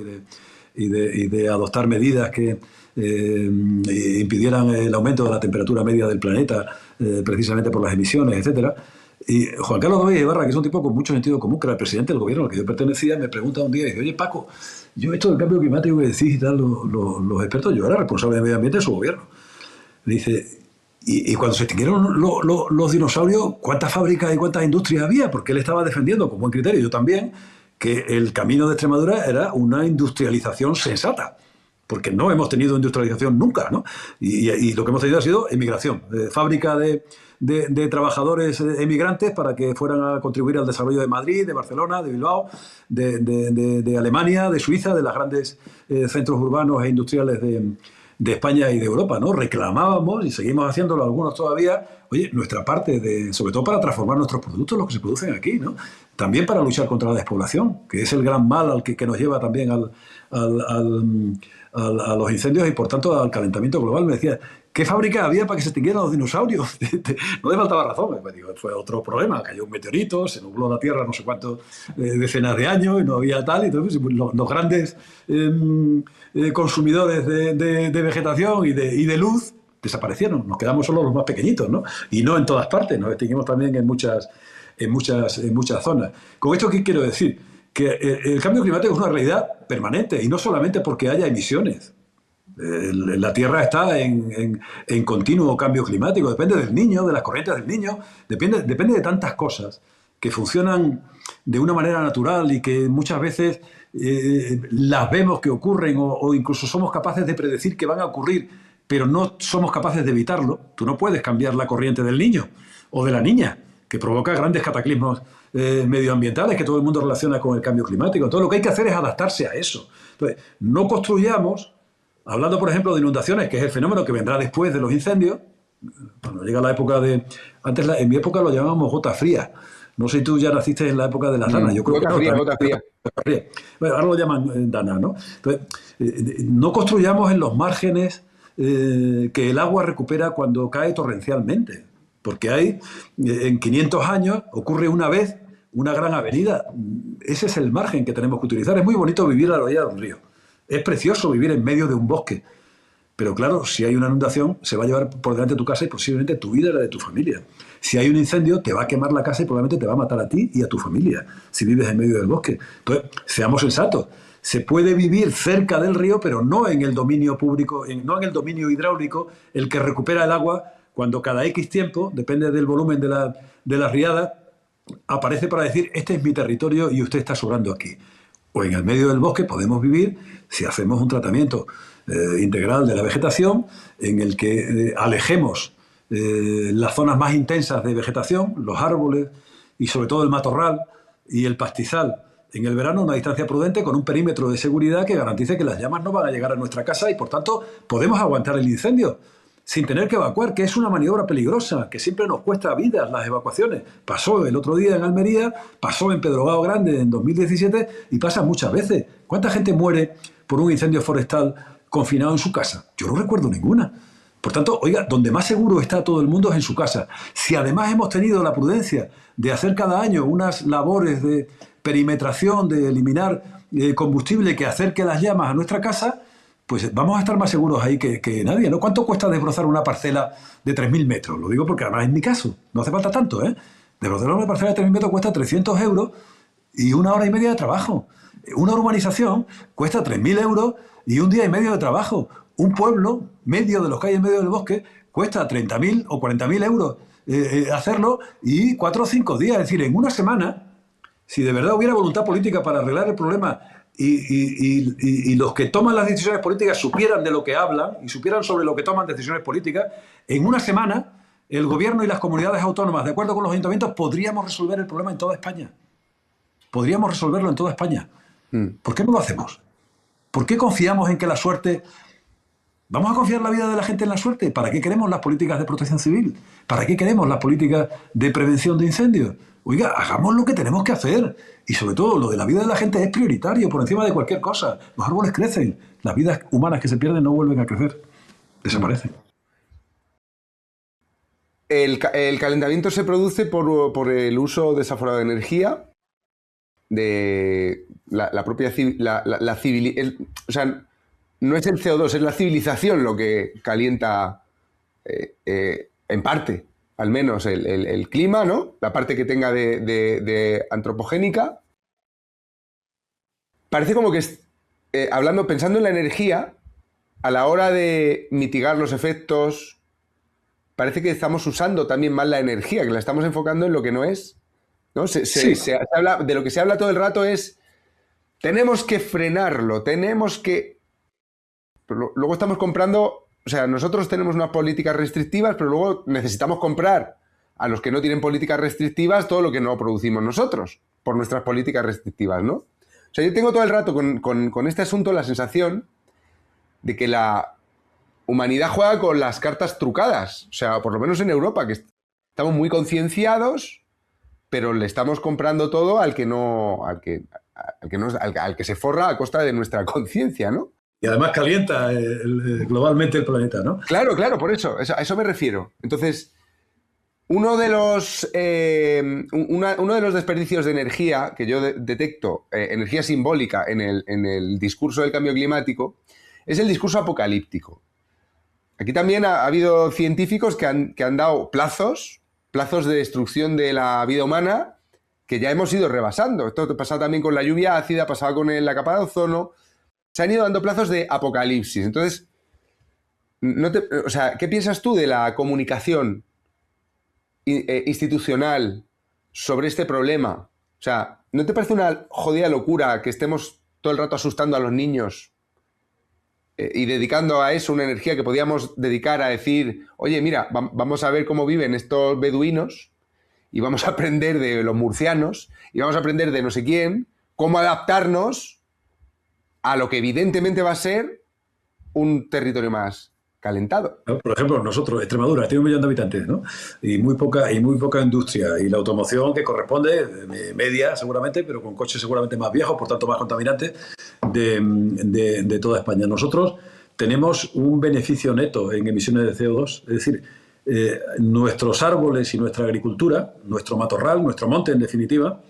y de adoptar medidas que impidieran el aumento de la temperatura media del planeta, precisamente por las emisiones, etcétera. Y Juan Carlos Domínguez Ibarra, que es un tipo con mucho sentido común, que era el presidente del gobierno al que yo pertenecía, me pregunta un día y dice, oye Paco, yo esto del cambio climático que decís y tal, los expertos, yo era responsable de medio ambiente de su gobierno. Me dice, y cuando se extinguieron los dinosaurios, ¿cuántas fábricas y cuántas industrias había? Porque él estaba defendiendo, con buen criterio, yo también, que el camino de Extremadura era una industrialización sensata. Porque no hemos tenido industrialización nunca, ¿no? Y lo que hemos tenido ha sido emigración, fábrica de trabajadores emigrantes para que fueran a contribuir al desarrollo de Madrid, de Barcelona, de Bilbao, de Alemania, de Suiza, de los grandes centros urbanos e industriales de España y de Europa, ¿no? Reclamábamos, y seguimos haciéndolo algunos todavía, oye, nuestra parte, sobre todo para transformar nuestros productos, los que se producen aquí, ¿no? También para luchar contra la despoblación, que es el gran mal al que nos lleva también a los incendios y por tanto al calentamiento global. Me decía, ¿qué fábrica había para que se extinguieran los dinosaurios? No le faltaba razón. Me digo, fue otro problema, cayó un meteorito, se nubló la Tierra no sé cuántas decenas de años y no había tal, y entonces los grandes consumidores de vegetación y de luz desaparecieron, nos quedamos solo los más pequeñitos, ¿no? Y no en todas partes, nos extinguimos también en muchas zonas. Con esto, ¿qué quiero decir? Que el cambio climático es una realidad permanente y no solamente porque haya emisiones. La Tierra está en continuo cambio climático, depende del Niño, de las corrientes del Niño, depende de tantas cosas que funcionan de una manera natural y que muchas veces las vemos que ocurren o incluso somos capaces de predecir que van a ocurrir, pero no somos capaces de evitarlo. Tú no puedes cambiar la corriente del niño o de la niña, que provoca grandes cataclismos medioambientales que todo el mundo relaciona con el cambio climático. Entonces lo que hay que hacer es adaptarse a eso. Entonces, no construyamos, hablando por ejemplo de inundaciones, que es el fenómeno que vendrá después de los incendios, cuando llega la época de... Antes en mi época lo llamábamos gota fría. No sé si tú ya naciste en la época de las danas. Yo creo gota fría, gota fría. Bueno, ahora lo llaman danas, ¿no? Entonces, no construyamos en los márgenes que el agua recupera cuando cae torrencialmente. Porque en 500 años ocurre una vez una gran avenida. Ese es el margen que tenemos que utilizar. Es muy bonito vivir a la orilla de un río. Es precioso vivir en medio de un bosque. Pero claro, si hay una inundación, se va a llevar por delante tu casa y posiblemente tu vida y la de tu familia. Si hay un incendio, te va a quemar la casa y probablemente te va a matar a ti y a tu familia, si vives en medio del bosque. Entonces, seamos sensatos. Se puede vivir cerca del río, pero no en el dominio público, no en el dominio hidráulico, el que recupera el agua cuando cada X tiempo, depende del volumen de la riada, aparece para decir, este es mi territorio y usted está sobrando aquí. O en el medio del bosque podemos vivir si hacemos un tratamiento integral de la vegetación en el que alejemos las zonas más intensas de vegetación, los árboles y sobre todo el matorral y el pastizal en el verano a una distancia prudente con un perímetro de seguridad que garantice que las llamas no van a llegar a nuestra casa y, por tanto, podemos aguantar el incendio sin tener que evacuar, que es una maniobra peligrosa, que siempre nos cuesta vidas las evacuaciones. Pasó el otro día en Almería, pasó en Pedrogao Grande en 2017 y pasa muchas veces. ¿Cuánta gente muere por un incendio forestal confinado en su casa? Yo no recuerdo ninguna. Por tanto, oiga, donde más seguro está todo el mundo es en su casa. Si además hemos tenido la prudencia de hacer cada año unas labores de perimetración, de eliminar combustible que acerque las llamas a nuestra casa, pues vamos a estar más seguros ahí que nadie, ¿no? ¿Cuánto cuesta desbrozar una parcela de 3.000 metros? Lo digo porque además es mi caso. No hace falta tanto, ¿eh? Desbrozar una parcela de 3.000 metros cuesta 300 euros y 1 hora y media de trabajo. Una urbanización cuesta 3.000 euros y 1 día y medio de trabajo. Un pueblo medio de los que hay en medio del bosque cuesta 30.000 o 40.000 euros hacerlo y 4 o 5 días. Es decir, en una semana, si de verdad hubiera voluntad política para arreglar el problema y los que toman las decisiones políticas supieran de lo que hablan y supieran sobre lo que toman decisiones políticas, en una semana el gobierno y las comunidades autónomas, de acuerdo con los ayuntamientos, podríamos resolver el problema en toda España. Podríamos resolverlo en toda España. ¿Por qué no lo hacemos? ¿Por qué confiamos en que la suerte... ¿Vamos a confiar la vida de la gente en la suerte? ¿Para qué queremos las políticas de protección civil? ¿Para qué queremos las políticas de prevención de incendios? Oiga, hagamos lo que tenemos que hacer. Y sobre todo, lo de la vida de la gente es prioritario, por encima de cualquier cosa. Los árboles crecen. Las vidas humanas que se pierden no vuelven a crecer. Desaparecen. El calentamiento se produce por el uso desaforado de energía, de la propia civilización. O sea, no es el CO2, es la civilización lo que calienta, en parte, al menos, el clima, ¿no? La parte que tenga de antropogénica. Parece como que, pensando en la energía, a la hora de mitigar los efectos, parece que estamos usando también mal la energía, que la estamos enfocando en lo que no es, ¿no? De lo que se habla todo el rato es, tenemos que frenarlo, tenemos que... Pero luego estamos comprando, o sea, nosotros tenemos unas políticas restrictivas, pero luego necesitamos comprar a los que no tienen políticas restrictivas todo lo que no producimos nosotros, por nuestras políticas restrictivas, ¿no? O sea, yo tengo todo el rato con este asunto la sensación de que la humanidad juega con las cartas trucadas, o sea, por lo menos en Europa, que estamos muy concienciados, pero le estamos comprando todo al que se forra a costa de nuestra conciencia, ¿no? Y además calienta globalmente el planeta, ¿no? Claro, por eso, a eso me refiero. Entonces, uno de los desperdicios de energía que yo detecto, energía simbólica en el discurso del cambio climático, es el discurso apocalíptico. Aquí también ha habido científicos que han dado plazos de destrucción de la vida humana que ya hemos ido rebasando. Esto ha pasado también con la lluvia ácida, ha pasado con la capa de ozono. Se han ido dando plazos de apocalipsis. Entonces, ¿qué piensas tú de la comunicación institucional sobre este problema? O sea, ¿no te parece una jodida locura que estemos todo el rato asustando a los niños y dedicando a eso una energía que podíamos dedicar a decir, oye, mira, vamos a ver cómo viven estos beduinos y vamos a aprender de los murcianos y vamos a aprender de no sé quién, cómo adaptarnos a lo que evidentemente va a ser un territorio más calentado? Por ejemplo, nosotros, Extremadura, tiene 1 millón de habitantes, ¿no? Y muy poca industria. Y la automoción que corresponde, media seguramente, pero con coches seguramente más viejos, por tanto más contaminantes, de toda España. Nosotros tenemos un beneficio neto en emisiones de CO2, es decir, nuestros árboles y nuestra agricultura, nuestro matorral, nuestro monte en definitiva,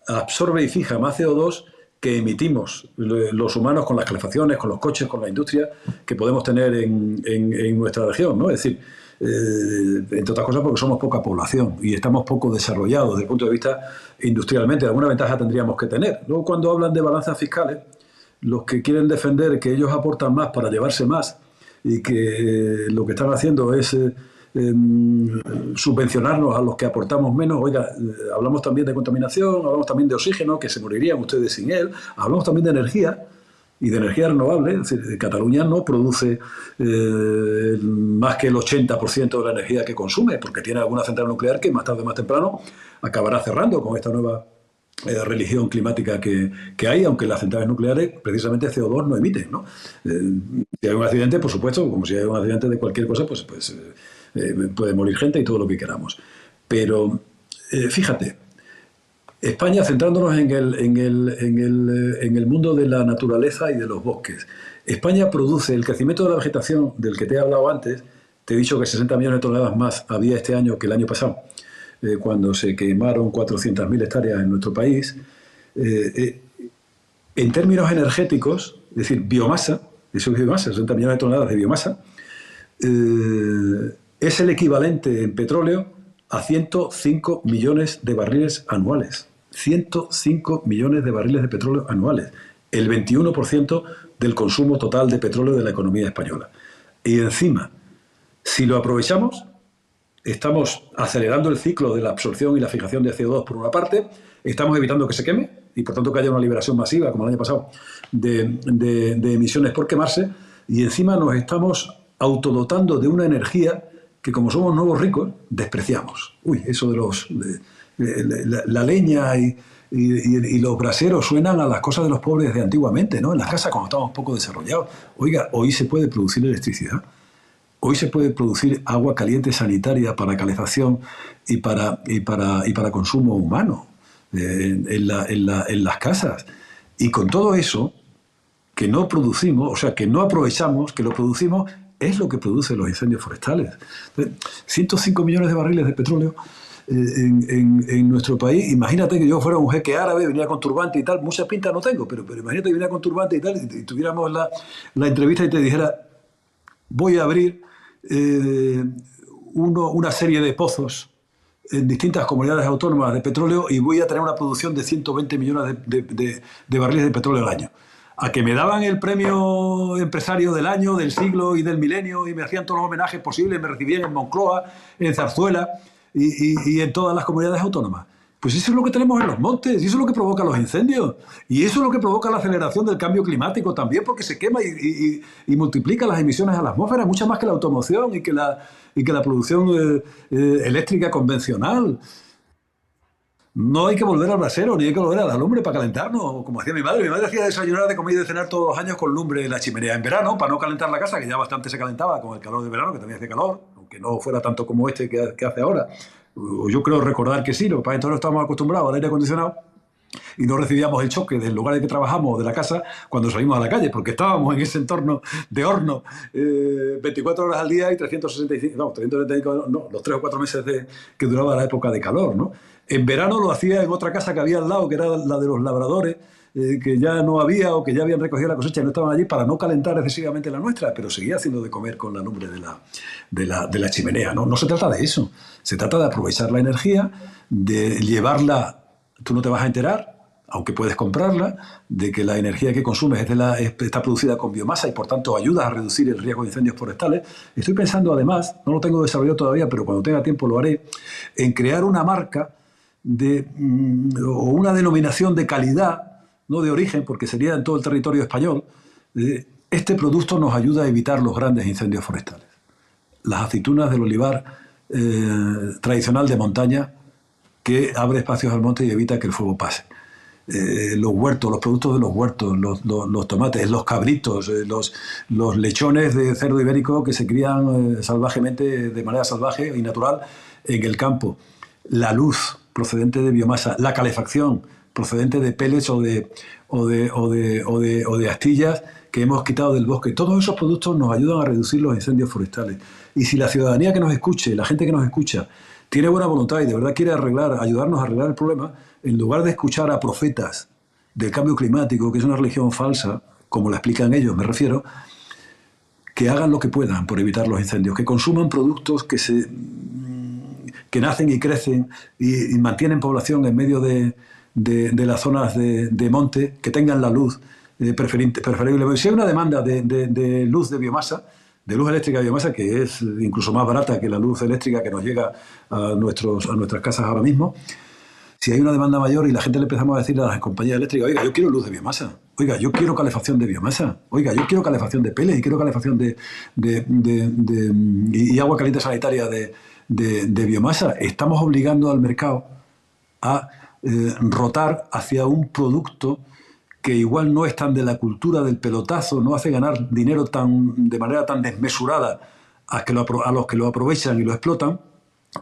absorbe y fija más CO2 que emitimos los humanos con las calefacciones, con los coches, con la industria que podemos tener en nuestra región, ¿no? Es decir, entre otras cosas porque somos poca población y estamos poco desarrollados desde el punto de vista industrialmente. Alguna ventaja tendríamos que tener. Luego, cuando hablan de balanzas fiscales, los que quieren defender que ellos aportan más para llevarse más y que lo que están haciendo es subvencionarnos a los que aportamos menos. Oiga, hablamos también de contaminación, hablamos también de oxígeno, que se morirían ustedes sin él, hablamos también de energía y de energía renovable. Es decir, Cataluña no produce más que el 80% de la energía que consume, porque tiene alguna central nuclear que más tarde o más temprano acabará cerrando con esta nueva religión climática que hay, aunque las centrales nucleares precisamente CO2 no emiten, ¿no? Si hay un accidente, por supuesto, como si hay un accidente de cualquier cosa, pues puede morir gente y todo lo que queramos. Pero fíjate, España, centrándonos en el mundo de la naturaleza y de los bosques, España produce el crecimiento de la vegetación del que te he hablado antes. Te he dicho que 60 millones de toneladas más había este año que el año pasado, cuando se quemaron 400.000 hectáreas en nuestro país. En términos energéticos, es decir, biomasa, eso es biomasa, 60 millones de toneladas de biomasa, es el equivalente en petróleo a 105 millones de barriles anuales. 105 millones de barriles de petróleo anuales. El 21% del consumo total de petróleo de la economía española. Y encima, si lo aprovechamos, estamos acelerando el ciclo de la absorción y la fijación de CO2 por una parte, estamos evitando que se queme y por tanto que haya una liberación masiva, como el año pasado, de emisiones por quemarse, y encima nos estamos autodotando de una energía que, como somos nuevos ricos, despreciamos. Uy, eso de la leña y los braseros suenan a las cosas de los pobres de antiguamente, ¿no? En las casas cuando estábamos poco desarrollados. Oiga, hoy se puede producir electricidad. Hoy se puede producir agua caliente sanitaria para calefacción y para consumo humano en las casas. Y con todo eso, que no producimos, o sea, que no aprovechamos, que lo producimos, es lo que produce los incendios forestales. 105 millones de barriles de petróleo en nuestro país. Imagínate que yo fuera un jeque árabe, venía con turbante y tal. Muchas pintas no tengo, pero imagínate que viniera con turbante y tal, y tuviéramos la entrevista y te dijera: voy a abrir una serie de pozos en distintas comunidades autónomas de petróleo y voy a tener una producción de 120 millones de barriles de petróleo al año. A que me daban el premio empresario del año, del siglo y del milenio, y me hacían todos los homenajes posibles, me recibían en Moncloa, en Zarzuela y en todas las comunidades autónomas. Pues eso es lo que tenemos en los montes, y eso es lo que provoca los incendios, y eso es lo que provoca la aceleración del cambio climático también, porque se quema y multiplica las emisiones a la atmósfera, mucho más que la automoción y que la producción eléctrica convencional. No hay que volver al brasero, ni hay que volver a la lumbre para calentarnos, como hacía mi madre. Mi madre hacía desayunar, de comer y de cenar todos los años con lumbre en la chimenea. En verano, para no calentar la casa, que ya bastante se calentaba con el calor de verano, que también hace calor, aunque no fuera tanto como este que hace ahora. O yo creo recordar que sí, lo que pasa es que todos estamos acostumbrados al aire acondicionado y no recibíamos el choque del lugar en que trabajamos, de la casa, cuando salimos a la calle, porque estábamos en ese entorno de horno 24 horas al día y 365, no, los 3 o 4 meses que duraba la época de calor, ¿no? En verano lo hacía en otra casa que había al lado, que era la de los labradores, que ya no había o que ya habían recogido la cosecha y no estaban allí, para no calentar excesivamente la nuestra, pero seguía haciendo de comer con la lumbre de la chimenea, ¿no? No se trata de eso, se trata de aprovechar la energía, de llevarla. Tú no te vas a enterar, aunque puedes comprarla, de que la energía que consumes está producida con biomasa y por tanto ayudas a reducir el riesgo de incendios forestales. Estoy pensando además, no lo tengo desarrollado todavía, pero cuando tenga tiempo lo haré, en crear una marca o una denominación de calidad, no de origen, porque sería en todo el territorio español. Este producto nos ayuda a evitar los grandes incendios forestales. Las aceitunas del olivar tradicional de montaña, que abre espacios al monte y evita que el fuego pase. Los huertos, los productos de los huertos, los tomates, los cabritos, los lechones de cerdo ibérico que se crían salvajemente, de manera salvaje y natural en el campo. La luz procedente de biomasa, la calefacción procedente de pellets o de astillas que hemos quitado del bosque. Todos esos productos nos ayudan a reducir los incendios forestales. Y si la ciudadanía que nos escuche, la gente que nos escucha, tiene buena voluntad y de verdad quiere ayudarnos a arreglar el problema, en lugar de escuchar a profetas del cambio climático, que es una religión falsa, como la explican ellos, me refiero, que hagan lo que puedan por evitar los incendios, que consuman productos que nacen y crecen y mantienen población en medio de las zonas de monte, que tengan la luz preferible. Si hay una demanda de luz de biomasa, de luz eléctrica de biomasa, que es incluso más barata que la luz eléctrica que nos llega a nuestras casas ahora mismo, si hay una demanda mayor y la gente le empezamos a decir a las compañías eléctricas: oiga, yo quiero luz de biomasa, oiga, yo quiero calefacción de biomasa, oiga, yo quiero calefacción de pellets y quiero calefacción y agua caliente sanitaria de biomasa, estamos obligando al mercado a rotar hacia un producto que igual no es tan de la cultura del pelotazo, no hace ganar dinero de manera tan desmesurada a los que lo aprovechan y lo explotan,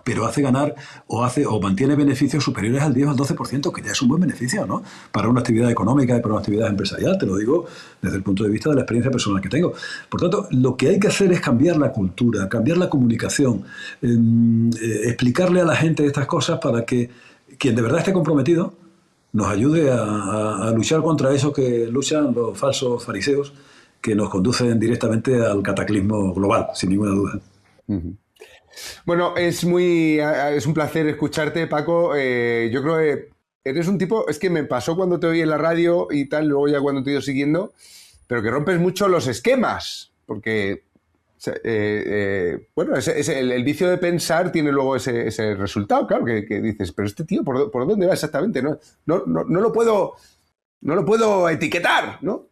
pero hace ganar o mantiene beneficios superiores al 10 o al 12%, que ya es un buen beneficio, ¿no? Para una actividad económica y para una actividad empresarial, te lo digo desde el punto de vista de la experiencia personal que tengo. Por tanto, lo que hay que hacer es cambiar la cultura, cambiar la comunicación, explicarle a la gente estas cosas para que quien de verdad esté comprometido nos ayude a luchar contra eso que luchan los falsos fariseos que nos conducen directamente al cataclismo global, sin ninguna duda. Uh-huh. Bueno, es un placer escucharte, Paco. Yo creo que eres un tipo, es que me pasó cuando te oí en la radio y tal, luego ya cuando te he ido siguiendo, pero que rompes mucho los esquemas, porque bueno, el vicio de pensar tiene luego ese resultado, claro, que dices, pero este tío, ¿por dónde va exactamente? No lo puedo etiquetar, ¿no?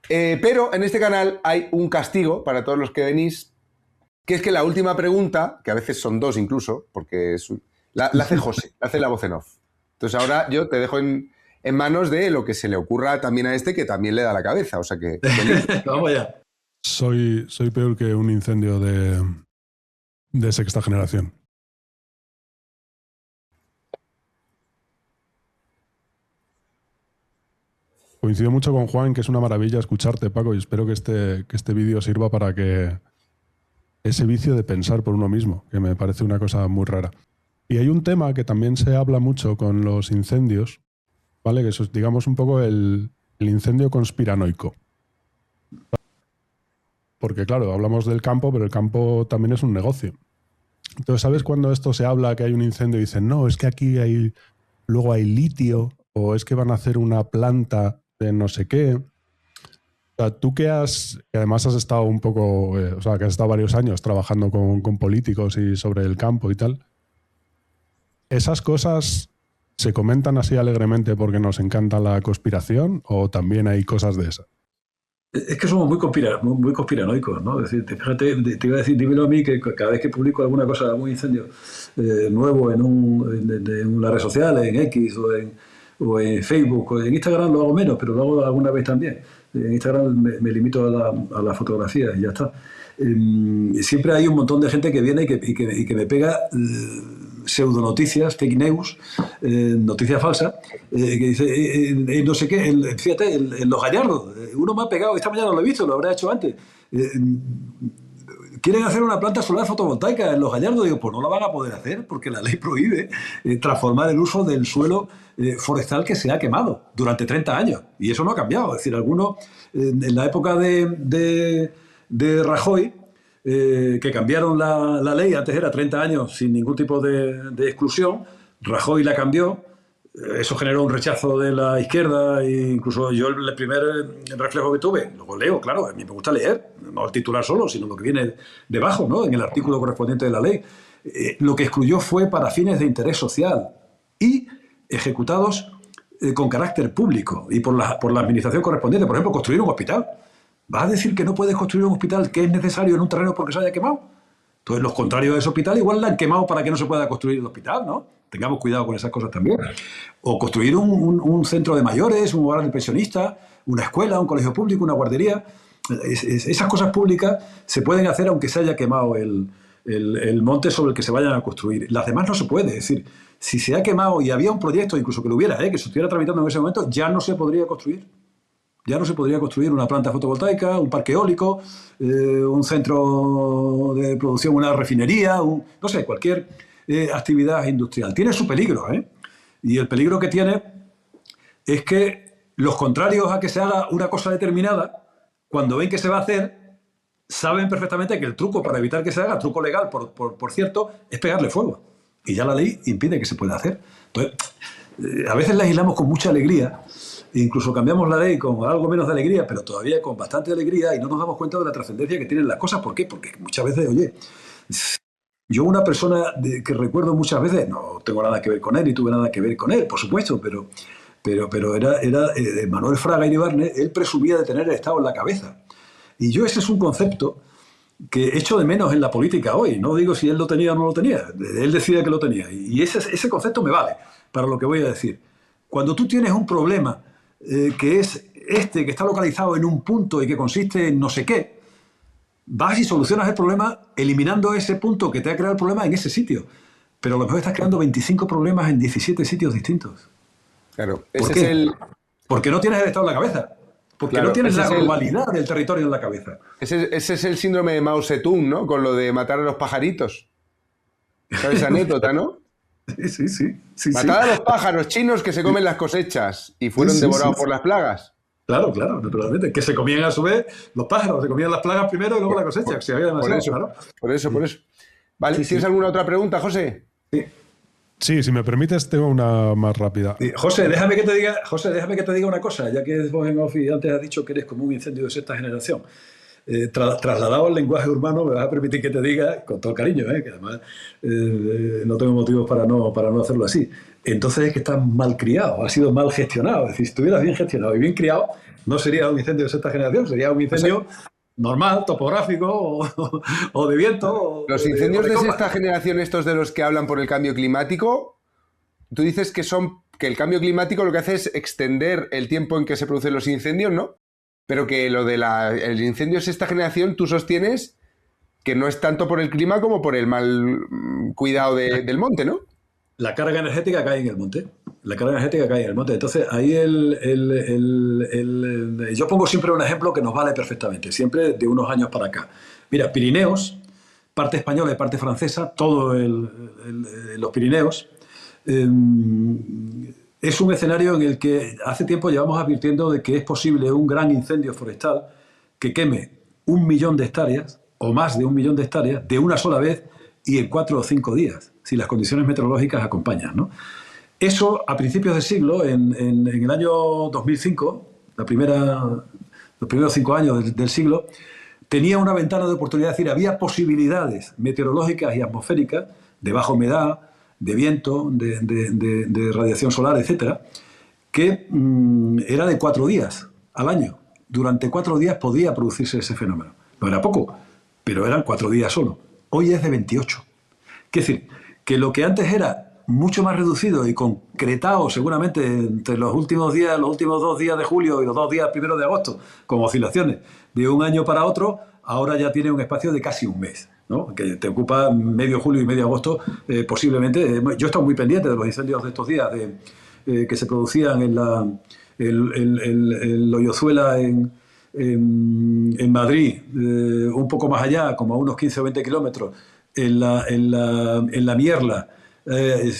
Pero en este canal hay un castigo para todos los que venís, que es que la última pregunta, que a veces son dos incluso, porque la hace José, la hace la voz en off. Entonces ahora yo te dejo en manos de lo que se le ocurra también a este, que también le da la cabeza, o sea que... Vamos allá. Soy peor que un incendio de sexta generación. Coincido mucho con Juan, que es una maravilla escucharte, Paco, y espero que este vídeo sirva para que ese vicio de pensar por uno mismo, que me parece una cosa muy rara. Y hay un tema que también se habla mucho con los incendios, ¿vale? Que eso es, digamos, un poco el incendio conspiranoico. Porque, claro, hablamos del campo, pero el campo también es un negocio. Entonces, ¿sabes cuando esto se habla que hay un incendio y dicen, no, es que aquí luego hay litio, o es que van a hacer una planta de no sé qué? O sea, tú que además has estado un poco, o sea, que has estado varios años trabajando con políticos y sobre el campo y tal, ¿esas cosas se comentan así alegremente porque nos encanta la conspiración o también hay cosas de esas? Es que somos muy conspiranoicos, ¿no? Es decir, fíjate, te iba a decir, dímelo a mí, que cada vez que publico alguna cosa, algún incendio nuevo en una red social, en X o en Facebook o en Instagram lo hago menos, pero lo hago alguna vez también. En Instagram me limito a la fotografía y ya está. Siempre hay un montón de gente que viene y que me pega pseudonoticias, fake news, noticias falsas, que dice, no sé qué, fíjate, en Los Gallardos, uno me ha pegado, esta mañana lo he visto, lo habrá hecho antes, quieren hacer una planta solar fotovoltaica en Los Gallardos, digo, pues no la van a poder hacer porque la ley prohíbe transformar el uso del suelo forestal que se ha quemado durante 30 años, y eso no ha cambiado, es decir, algunos, en la época de Rajoy, que cambiaron la ley, antes era 30 años sin ningún tipo de exclusión, Rajoy la cambió, eso generó un rechazo de la izquierda, e incluso yo el primer reflejo que tuve, luego leo, claro, a mí me gusta leer, no el titular solo, sino lo que viene debajo, ¿no? En el artículo correspondiente de la ley, lo que excluyó fue para fines de interés social y ejecutados con carácter público y por la administración correspondiente, por ejemplo, construir un hospital. ¿Vas a decir que no puedes construir un hospital que es necesario en un terreno porque se haya quemado? Entonces, los contrarios de ese hospital igual la han quemado para que no se pueda construir el hospital, ¿no? Tengamos cuidado con esas cosas también. O construir un centro de mayores, un hogar de pensionistas, una escuela, un colegio público, una guardería. Esas cosas públicas se pueden hacer aunque se haya quemado el monte sobre el que se vayan a construir. Las demás no se puede. Es decir, si se ha quemado y había un proyecto, incluso que lo hubiera, que se estuviera tramitando en ese momento, ya no se podría construir. Ya no se podría construir una planta fotovoltaica, un parque eólico, un centro de producción, una refinería, no sé, cualquier actividad industrial. Tiene su peligro, ¿eh? Y el peligro que tiene es que los contrarios a que se haga una cosa determinada, cuando ven que se va a hacer, saben perfectamente que el truco para evitar que se haga, truco legal, por cierto, es pegarle fuego. Y ya la ley impide que se pueda hacer. Entonces, a veces legislamos con mucha alegría, incluso cambiamos la ley con algo menos de alegría, pero todavía con bastante alegría, y no nos damos cuenta de la trascendencia que tienen las cosas. ¿Por qué? Porque muchas veces, oye, yo una persona que recuerdo muchas veces, no tengo nada que ver con él, ni tuve nada que ver con él, por supuesto, pero era Manuel Fraga Iribarne, él presumía de tener el Estado en la cabeza. Y yo ese es un concepto que echo de menos en la política hoy. No digo si él lo tenía o no lo tenía, él decía que lo tenía. Y ese concepto me vale para lo que voy a decir. Cuando tú tienes un problema que es que está localizado en un punto y que consiste en no sé qué, vas y solucionas el problema eliminando ese punto que te ha creado el problema en ese sitio. Pero a lo mejor estás creando 25 problemas en 17 sitios distintos. Claro, ¿Por ese qué? es el... Porque no tienes el Estado en la cabeza. Porque Claro, no tienes ese la es el- globalidad del territorio en la cabeza. Ese es el síndrome de Mao Zedong, ¿no? Con lo de matar a los pajaritos. ¿Sabes esa anécdota, no? Sí. Matar a los pájaros chinos que se comen las cosechas y fueron Sí, devorados sí. por las plagas. Claro, naturalmente. Que se comían a su vez los pájaros, se comían las plagas primero y luego la cosecha. Si había Por demasiado, eso, claro. por eso. Vale, Sí, sí. ¿tienes alguna otra pregunta, José? Sí. Sí, si me permites, tengo una más rápida. José, déjame que te diga una cosa, ya que vos en Ofi antes has dicho que eres como un incendio de sexta generación. Trasladado al lenguaje urbano, me vas a permitir que te diga, con todo el cariño, que además no tengo motivos para no hacerlo así. Entonces es que estás mal criado, has sido mal gestionado. Es decir, si estuvieras bien gestionado y bien criado, no sería un incendio de sexta generación, sería un incendio normal, topográfico o de viento. Los o incendios de de coma. sexta generación, estos de los que hablan por el cambio climático, tú dices que el cambio climático lo que hace es extender el tiempo en que se producen los incendios, ¿no? Pero que lo de el incendio de sexta generación tú sostienes que no es tanto por el clima como por el mal cuidado del monte, ¿no? La carga energética cae en el monte. Entonces, ahí yo pongo siempre un ejemplo que nos vale perfectamente, siempre de unos años para acá. Mira, Pirineos, parte española y parte francesa, los Pirineos, es un escenario en el que hace tiempo llevamos advirtiendo de que es posible un gran incendio forestal que queme 1 millón de hectáreas o más de 1 millón de hectáreas de una sola vez y en 4 o 5 días, si las condiciones meteorológicas acompañan, ¿no? Eso, a principios del siglo, en el año 2005, los primeros 5 años del siglo, tenía una ventana de oportunidad, es decir, había posibilidades meteorológicas y atmosféricas de baja humedad, de viento, de radiación solar, etcétera, que era de 4 días al año. Durante 4 días podía producirse ese fenómeno. No era poco, pero eran 4 días solo. Hoy es de 28. Quiere decir, que lo que antes era mucho más reducido y concretado seguramente entre los últimos 2 días de julio y los 2 días primero de agosto, con oscilaciones de un año para otro, ahora ya tiene un espacio de casi un mes, ¿no? Que te ocupa medio julio y medio agosto posiblemente. Yo he estado muy pendiente de los incendios de estos días que se producían en Loyozuela, en Madrid, un poco más allá, como a unos 15 o 20 kilómetros, en la Mierla,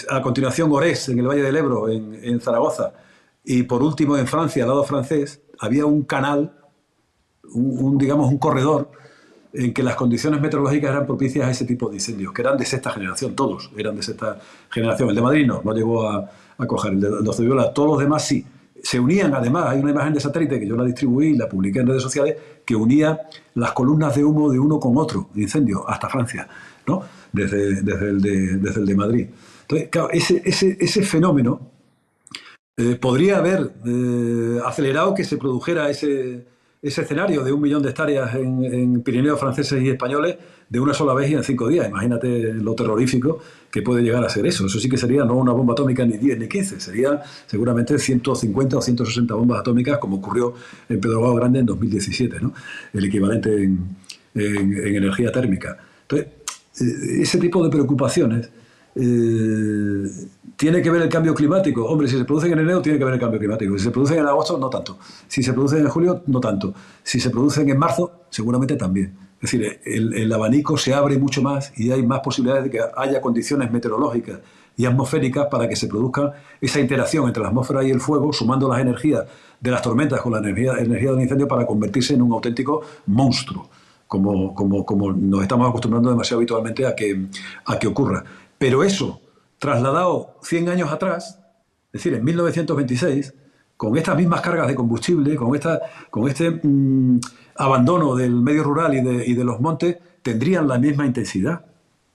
a continuación Orés, en el Valle del Ebro, en Zaragoza, y por último en Francia, al lado francés, había un canal, digamos un corredor, en que las condiciones meteorológicas eran propicias a ese tipo de incendios, que eran de sexta generación, todos eran de sexta generación. El de Madrid no llegó a coger, el de los de Viola, todos los demás sí. Se unían, además, hay una imagen de satélite que yo la distribuí y la publiqué en redes sociales, que unía las columnas de humo de uno con otro, de incendio, hasta Francia, ¿no? Desde el de Madrid. Entonces, claro, ese fenómeno podría haber acelerado que se produjera ese escenario de 1 millón de hectáreas en Pirineos franceses y españoles de una sola vez y en 5 días. Imagínate lo terrorífico que puede llegar a ser eso. Eso sí que sería no una bomba atómica ni 10 ni 15, serían seguramente 150 o 160 bombas atómicas, como ocurrió en Pedrógao Grande en 2017, ¿no? El equivalente en energía térmica. Entonces, ese tipo de preocupaciones ¿tiene que ver el cambio climático? Hombre, si se producen en enero, tiene que ver el cambio climático. Si se producen en agosto, no tanto. Si se producen en julio, no tanto. Si se producen en marzo, seguramente también. Es decir, el abanico se abre mucho más y hay más posibilidades de que haya condiciones meteorológicas y atmosféricas para que se produzca esa interacción entre la atmósfera y el fuego, sumando las energías de las tormentas con la energía del incendio para convertirse en un auténtico monstruo, como nos estamos acostumbrando demasiado habitualmente a que ocurra. Pero eso, trasladado 100 años atrás, es decir, en 1926, con estas mismas cargas de combustible, con este abandono del medio rural y de los montes, tendrían la misma intensidad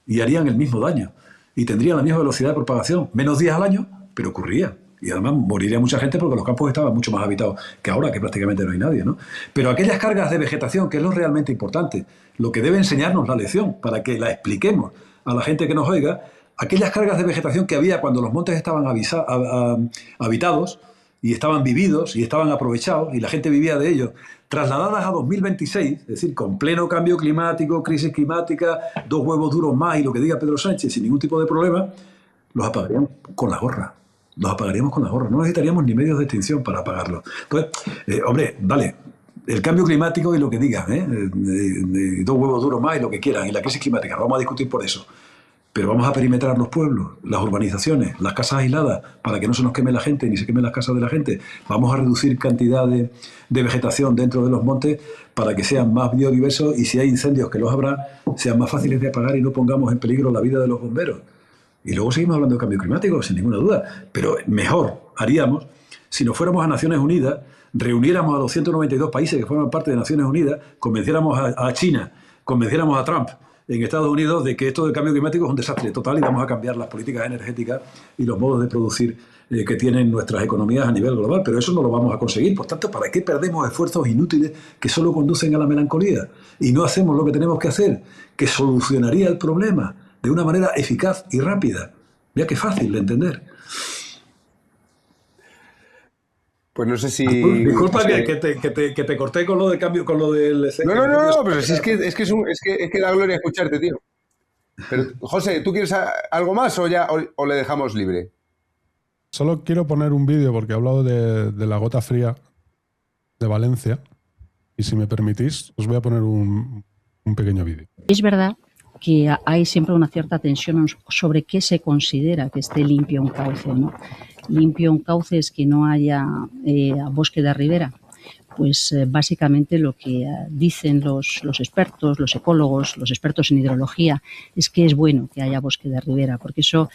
y harían el mismo daño. Y tendrían la misma velocidad de propagación. Menos días al año, pero ocurría. Y además moriría mucha gente porque los campos estaban mucho más habitados que ahora, que prácticamente no hay nadie, ¿no? Pero aquellas cargas de vegetación, que es lo realmente importante, lo que debe enseñarnos la lección, para que la expliquemos a la gente que nos oiga, aquellas cargas de vegetación que había cuando los montes estaban habitados y estaban vividos y estaban aprovechados y la gente vivía de ellos, trasladadas a 2026, es decir, con pleno cambio climático, crisis climática, 2 huevos duros más y lo que diga Pedro Sánchez sin ningún tipo de problema, los apagaríamos con la gorra. Los apagaríamos con la gorra. No necesitaríamos ni medios de extinción para apagarlos. Entonces, hombre, vale, el cambio climático y lo que digan, 2 huevos duros más y lo que quieran, y la crisis climática, vamos a discutir por eso. Pero vamos a perimetrar los pueblos, las urbanizaciones, las casas aisladas, para que no se nos queme la gente ni se quemen las casas de la gente. Vamos a reducir cantidad de vegetación dentro de los montes para que sean más biodiversos y si hay incendios, que los habrá, sean más fáciles de apagar y no pongamos en peligro la vida de los bomberos. Y luego seguimos hablando de cambio climático, sin ninguna duda. Pero mejor haríamos si nos fuéramos a Naciones Unidas, reuniéramos a los 192 países que forman parte de Naciones Unidas, convenciéramos a China, convenciéramos a Trump en Estados Unidos de que esto del cambio climático es un desastre total y vamos a cambiar las políticas energéticas y los modos de producir que tienen nuestras economías a nivel global. Pero eso no lo vamos a conseguir. Por tanto, ¿para qué perdemos esfuerzos inútiles que solo conducen a la melancolía? Y no hacemos lo que tenemos que hacer, que solucionaría el problema de una manera eficaz y rápida. Mira qué fácil de entender. Pues no sé si... Disculpa que te corté con lo de cambio, con lo del... No, pero sí, es que da gloria escucharte, tío. Pero, José, ¿tú quieres algo más o le dejamos libre? Solo quiero poner un vídeo porque he hablado de la gota fría de Valencia y si me permitís os voy a poner un pequeño vídeo. Es verdad que hay siempre una cierta tensión sobre qué se considera que esté limpio un cauce, ¿no? Limpio un cauce es que no haya bosque de ribera. Pues básicamente lo que dicen los expertos, los ecólogos, los expertos en hidrología, es que es bueno que haya bosque de ribera, porque eso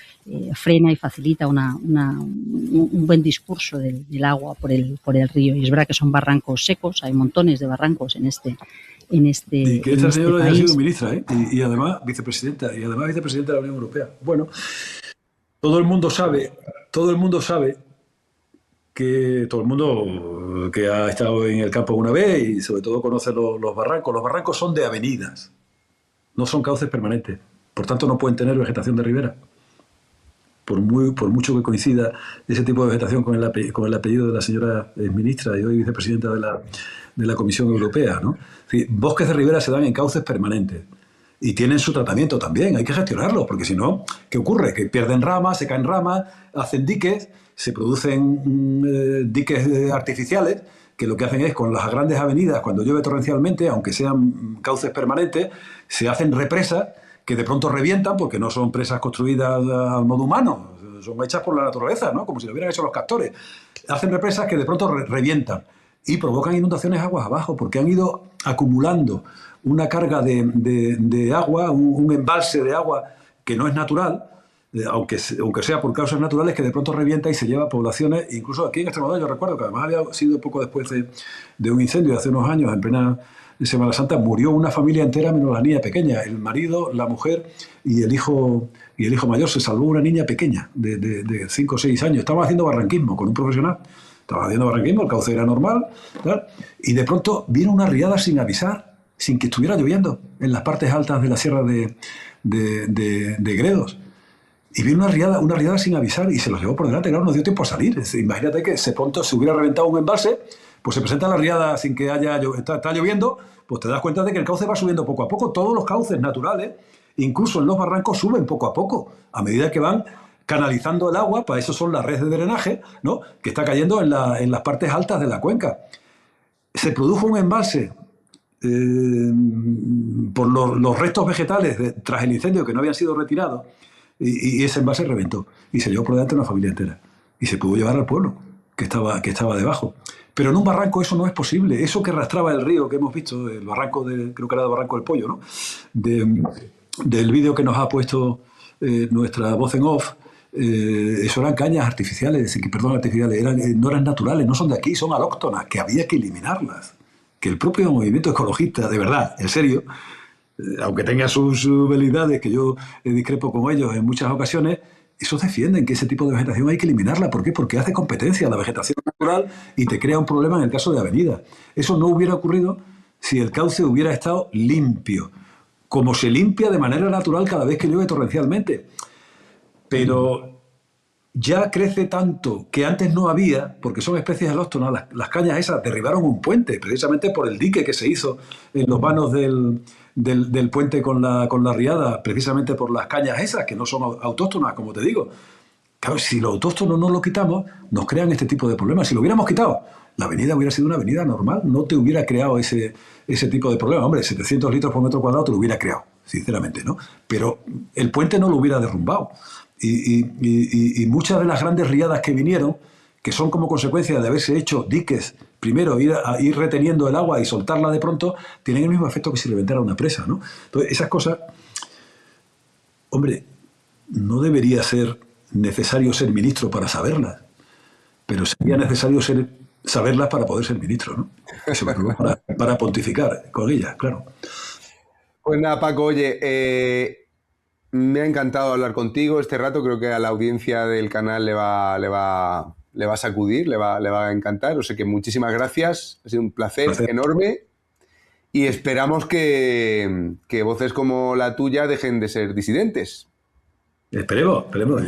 frena y facilita un buen discurso del agua por el río. Y es verdad que son barrancos secos, hay montones de barrancos en este y que esta señora haya sido ministra, y además vicepresidenta, de la Unión Europea. Bueno, todo el mundo sabe que todo el mundo que ha estado en el campo una vez y sobre todo conoce los barrancos. Los barrancos son de avenidas, no son cauces permanentes. Por tanto, no pueden tener vegetación de ribera. Por mucho que coincida ese tipo de vegetación con el apellido de la señora ministra y hoy vicepresidenta de la Comisión Europea, ¿no? Es decir, bosques de ribera se dan en cauces permanentes y tienen su tratamiento también. Hay que gestionarlos, porque si no, ¿qué ocurre? Que pierden ramas, se caen ramas, hacen diques, se producen diques artificiales que lo que hacen es, con las grandes avenidas, cuando llueve torrencialmente, aunque sean cauces permanentes, se hacen represas que de pronto revientan, porque no son presas construidas al modo humano, son hechas por la naturaleza, ¿no? Como si lo hubieran hecho los castores. Hacen represas que de pronto revientan y provocan inundaciones aguas abajo, porque han ido acumulando una carga de agua, un embalse de agua que no es natural, aunque sea por causas naturales, que de pronto revienta y se lleva a poblaciones. Incluso aquí en Extremadura yo recuerdo que además había sido poco después de un incendio de hace unos años, en plena Semana Santa, murió una familia entera menos la niña pequeña, el marido, la mujer y el hijo mayor. Se salvó una niña pequeña de 5 o 6 años. Estaba haciendo barranquismo con un profesional. Estaba haciendo barranquismo, el cauce era normal, ¿tal? Y de pronto vino una riada sin avisar, sin que estuviera lloviendo, en las partes altas de la sierra de Gredos. Y vino una riada sin avisar y se los llevó por delante. Claro, no dio tiempo a salir. Es decir, imagínate que pronto se hubiera reventado un embalse, pues se presenta la riada sin que está lloviendo, pues te das cuenta de que el cauce va subiendo poco a poco. Todos los cauces naturales, incluso en los barrancos, suben poco a poco, a medida que van canalizando el agua. Para eso son las redes de drenaje, ¿no?, que está cayendo en las partes altas de la cuenca. Se produjo un embalse por los restos vegetales tras el incendio que no habían sido retirados, y ese embalse reventó y se llevó por delante una familia entera y se pudo llevar al pueblo que estaba debajo. Pero en un barranco eso no es posible. Eso que arrastraba el río que hemos visto, el barranco creo que era el Barranco del Pollo, ¿no?, del vídeo que nos ha puesto nuestra voz en off, eso eran cañas artificiales, no eran naturales, no son de aquí, son alóctonas, que había que eliminarlas. Que el propio movimiento ecologista, de verdad, en serio, aunque tenga sus velidades, que yo discrepo con ellos en muchas ocasiones, esos defienden que ese tipo de vegetación hay que eliminarla. ¿Por qué? Porque hace competencia a la vegetación natural y te crea un problema en el caso de avenidas. Eso no hubiera ocurrido si el cauce hubiera estado limpio, como se limpia de manera natural cada vez que llueve torrencialmente. pero ya crece tanto que antes no había, porque son especies alóctonas. Las cañas esas derribaron un puente, precisamente por el dique que se hizo en los vanos del puente con la riada, precisamente por las cañas esas, que no son autóctonas, como te digo. Claro, si los autóctonos no lo quitamos, nos crean este tipo de problemas. Si lo hubiéramos quitado, la avenida hubiera sido una avenida normal, no te hubiera creado ese tipo de problema. Hombre, 700 litros por metro cuadrado te lo hubiera creado, sinceramente, ¿no? Pero el puente no lo hubiera derrumbado. Y muchas de las grandes riadas que vinieron, que son como consecuencia de haberse hecho diques, primero ir reteniendo el agua y soltarla de pronto, tienen el mismo efecto que si reventara una presa, ¿no? Entonces, esas cosas, hombre, no debería ser necesario ser ministro para saberlas, pero sería necesario saberlas para poder ser ministro, ¿no? Para pontificar con ellas, claro. Pues nada, Paco, oye, me ha encantado hablar contigo este rato. Creo que a la audiencia del canal le va a sacudir, le va a encantar. O sea que muchísimas gracias. Ha sido un placer enorme. Y esperamos que voces como la tuya dejen de ser disidentes. Esperemos.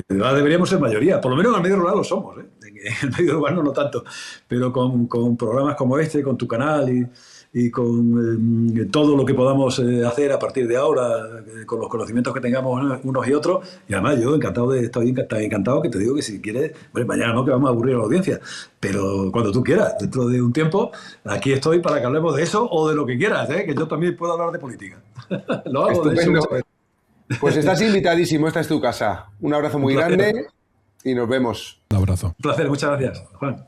Deberíamos ser mayoría. Por lo menos en el medio rural lo somos, ¿eh? En el medio urbano no tanto. Pero con programas como este, con tu canal y con todo lo que podamos hacer a partir de ahora, con los conocimientos que tengamos unos y otros. Y además yo estoy encantado, que te digo que si quieres, bueno, mañana no, que vamos a aburrir a la audiencia, pero cuando tú quieras, dentro de un tiempo, aquí estoy para que hablemos de eso o de lo que quieras, ¿eh? Que yo también puedo hablar de política. Lo hago. Estupendo. Pues estás invitadísimo, esta es tu casa. Un abrazo muy grande y nos vemos. Un abrazo. Un placer, muchas gracias, Juan.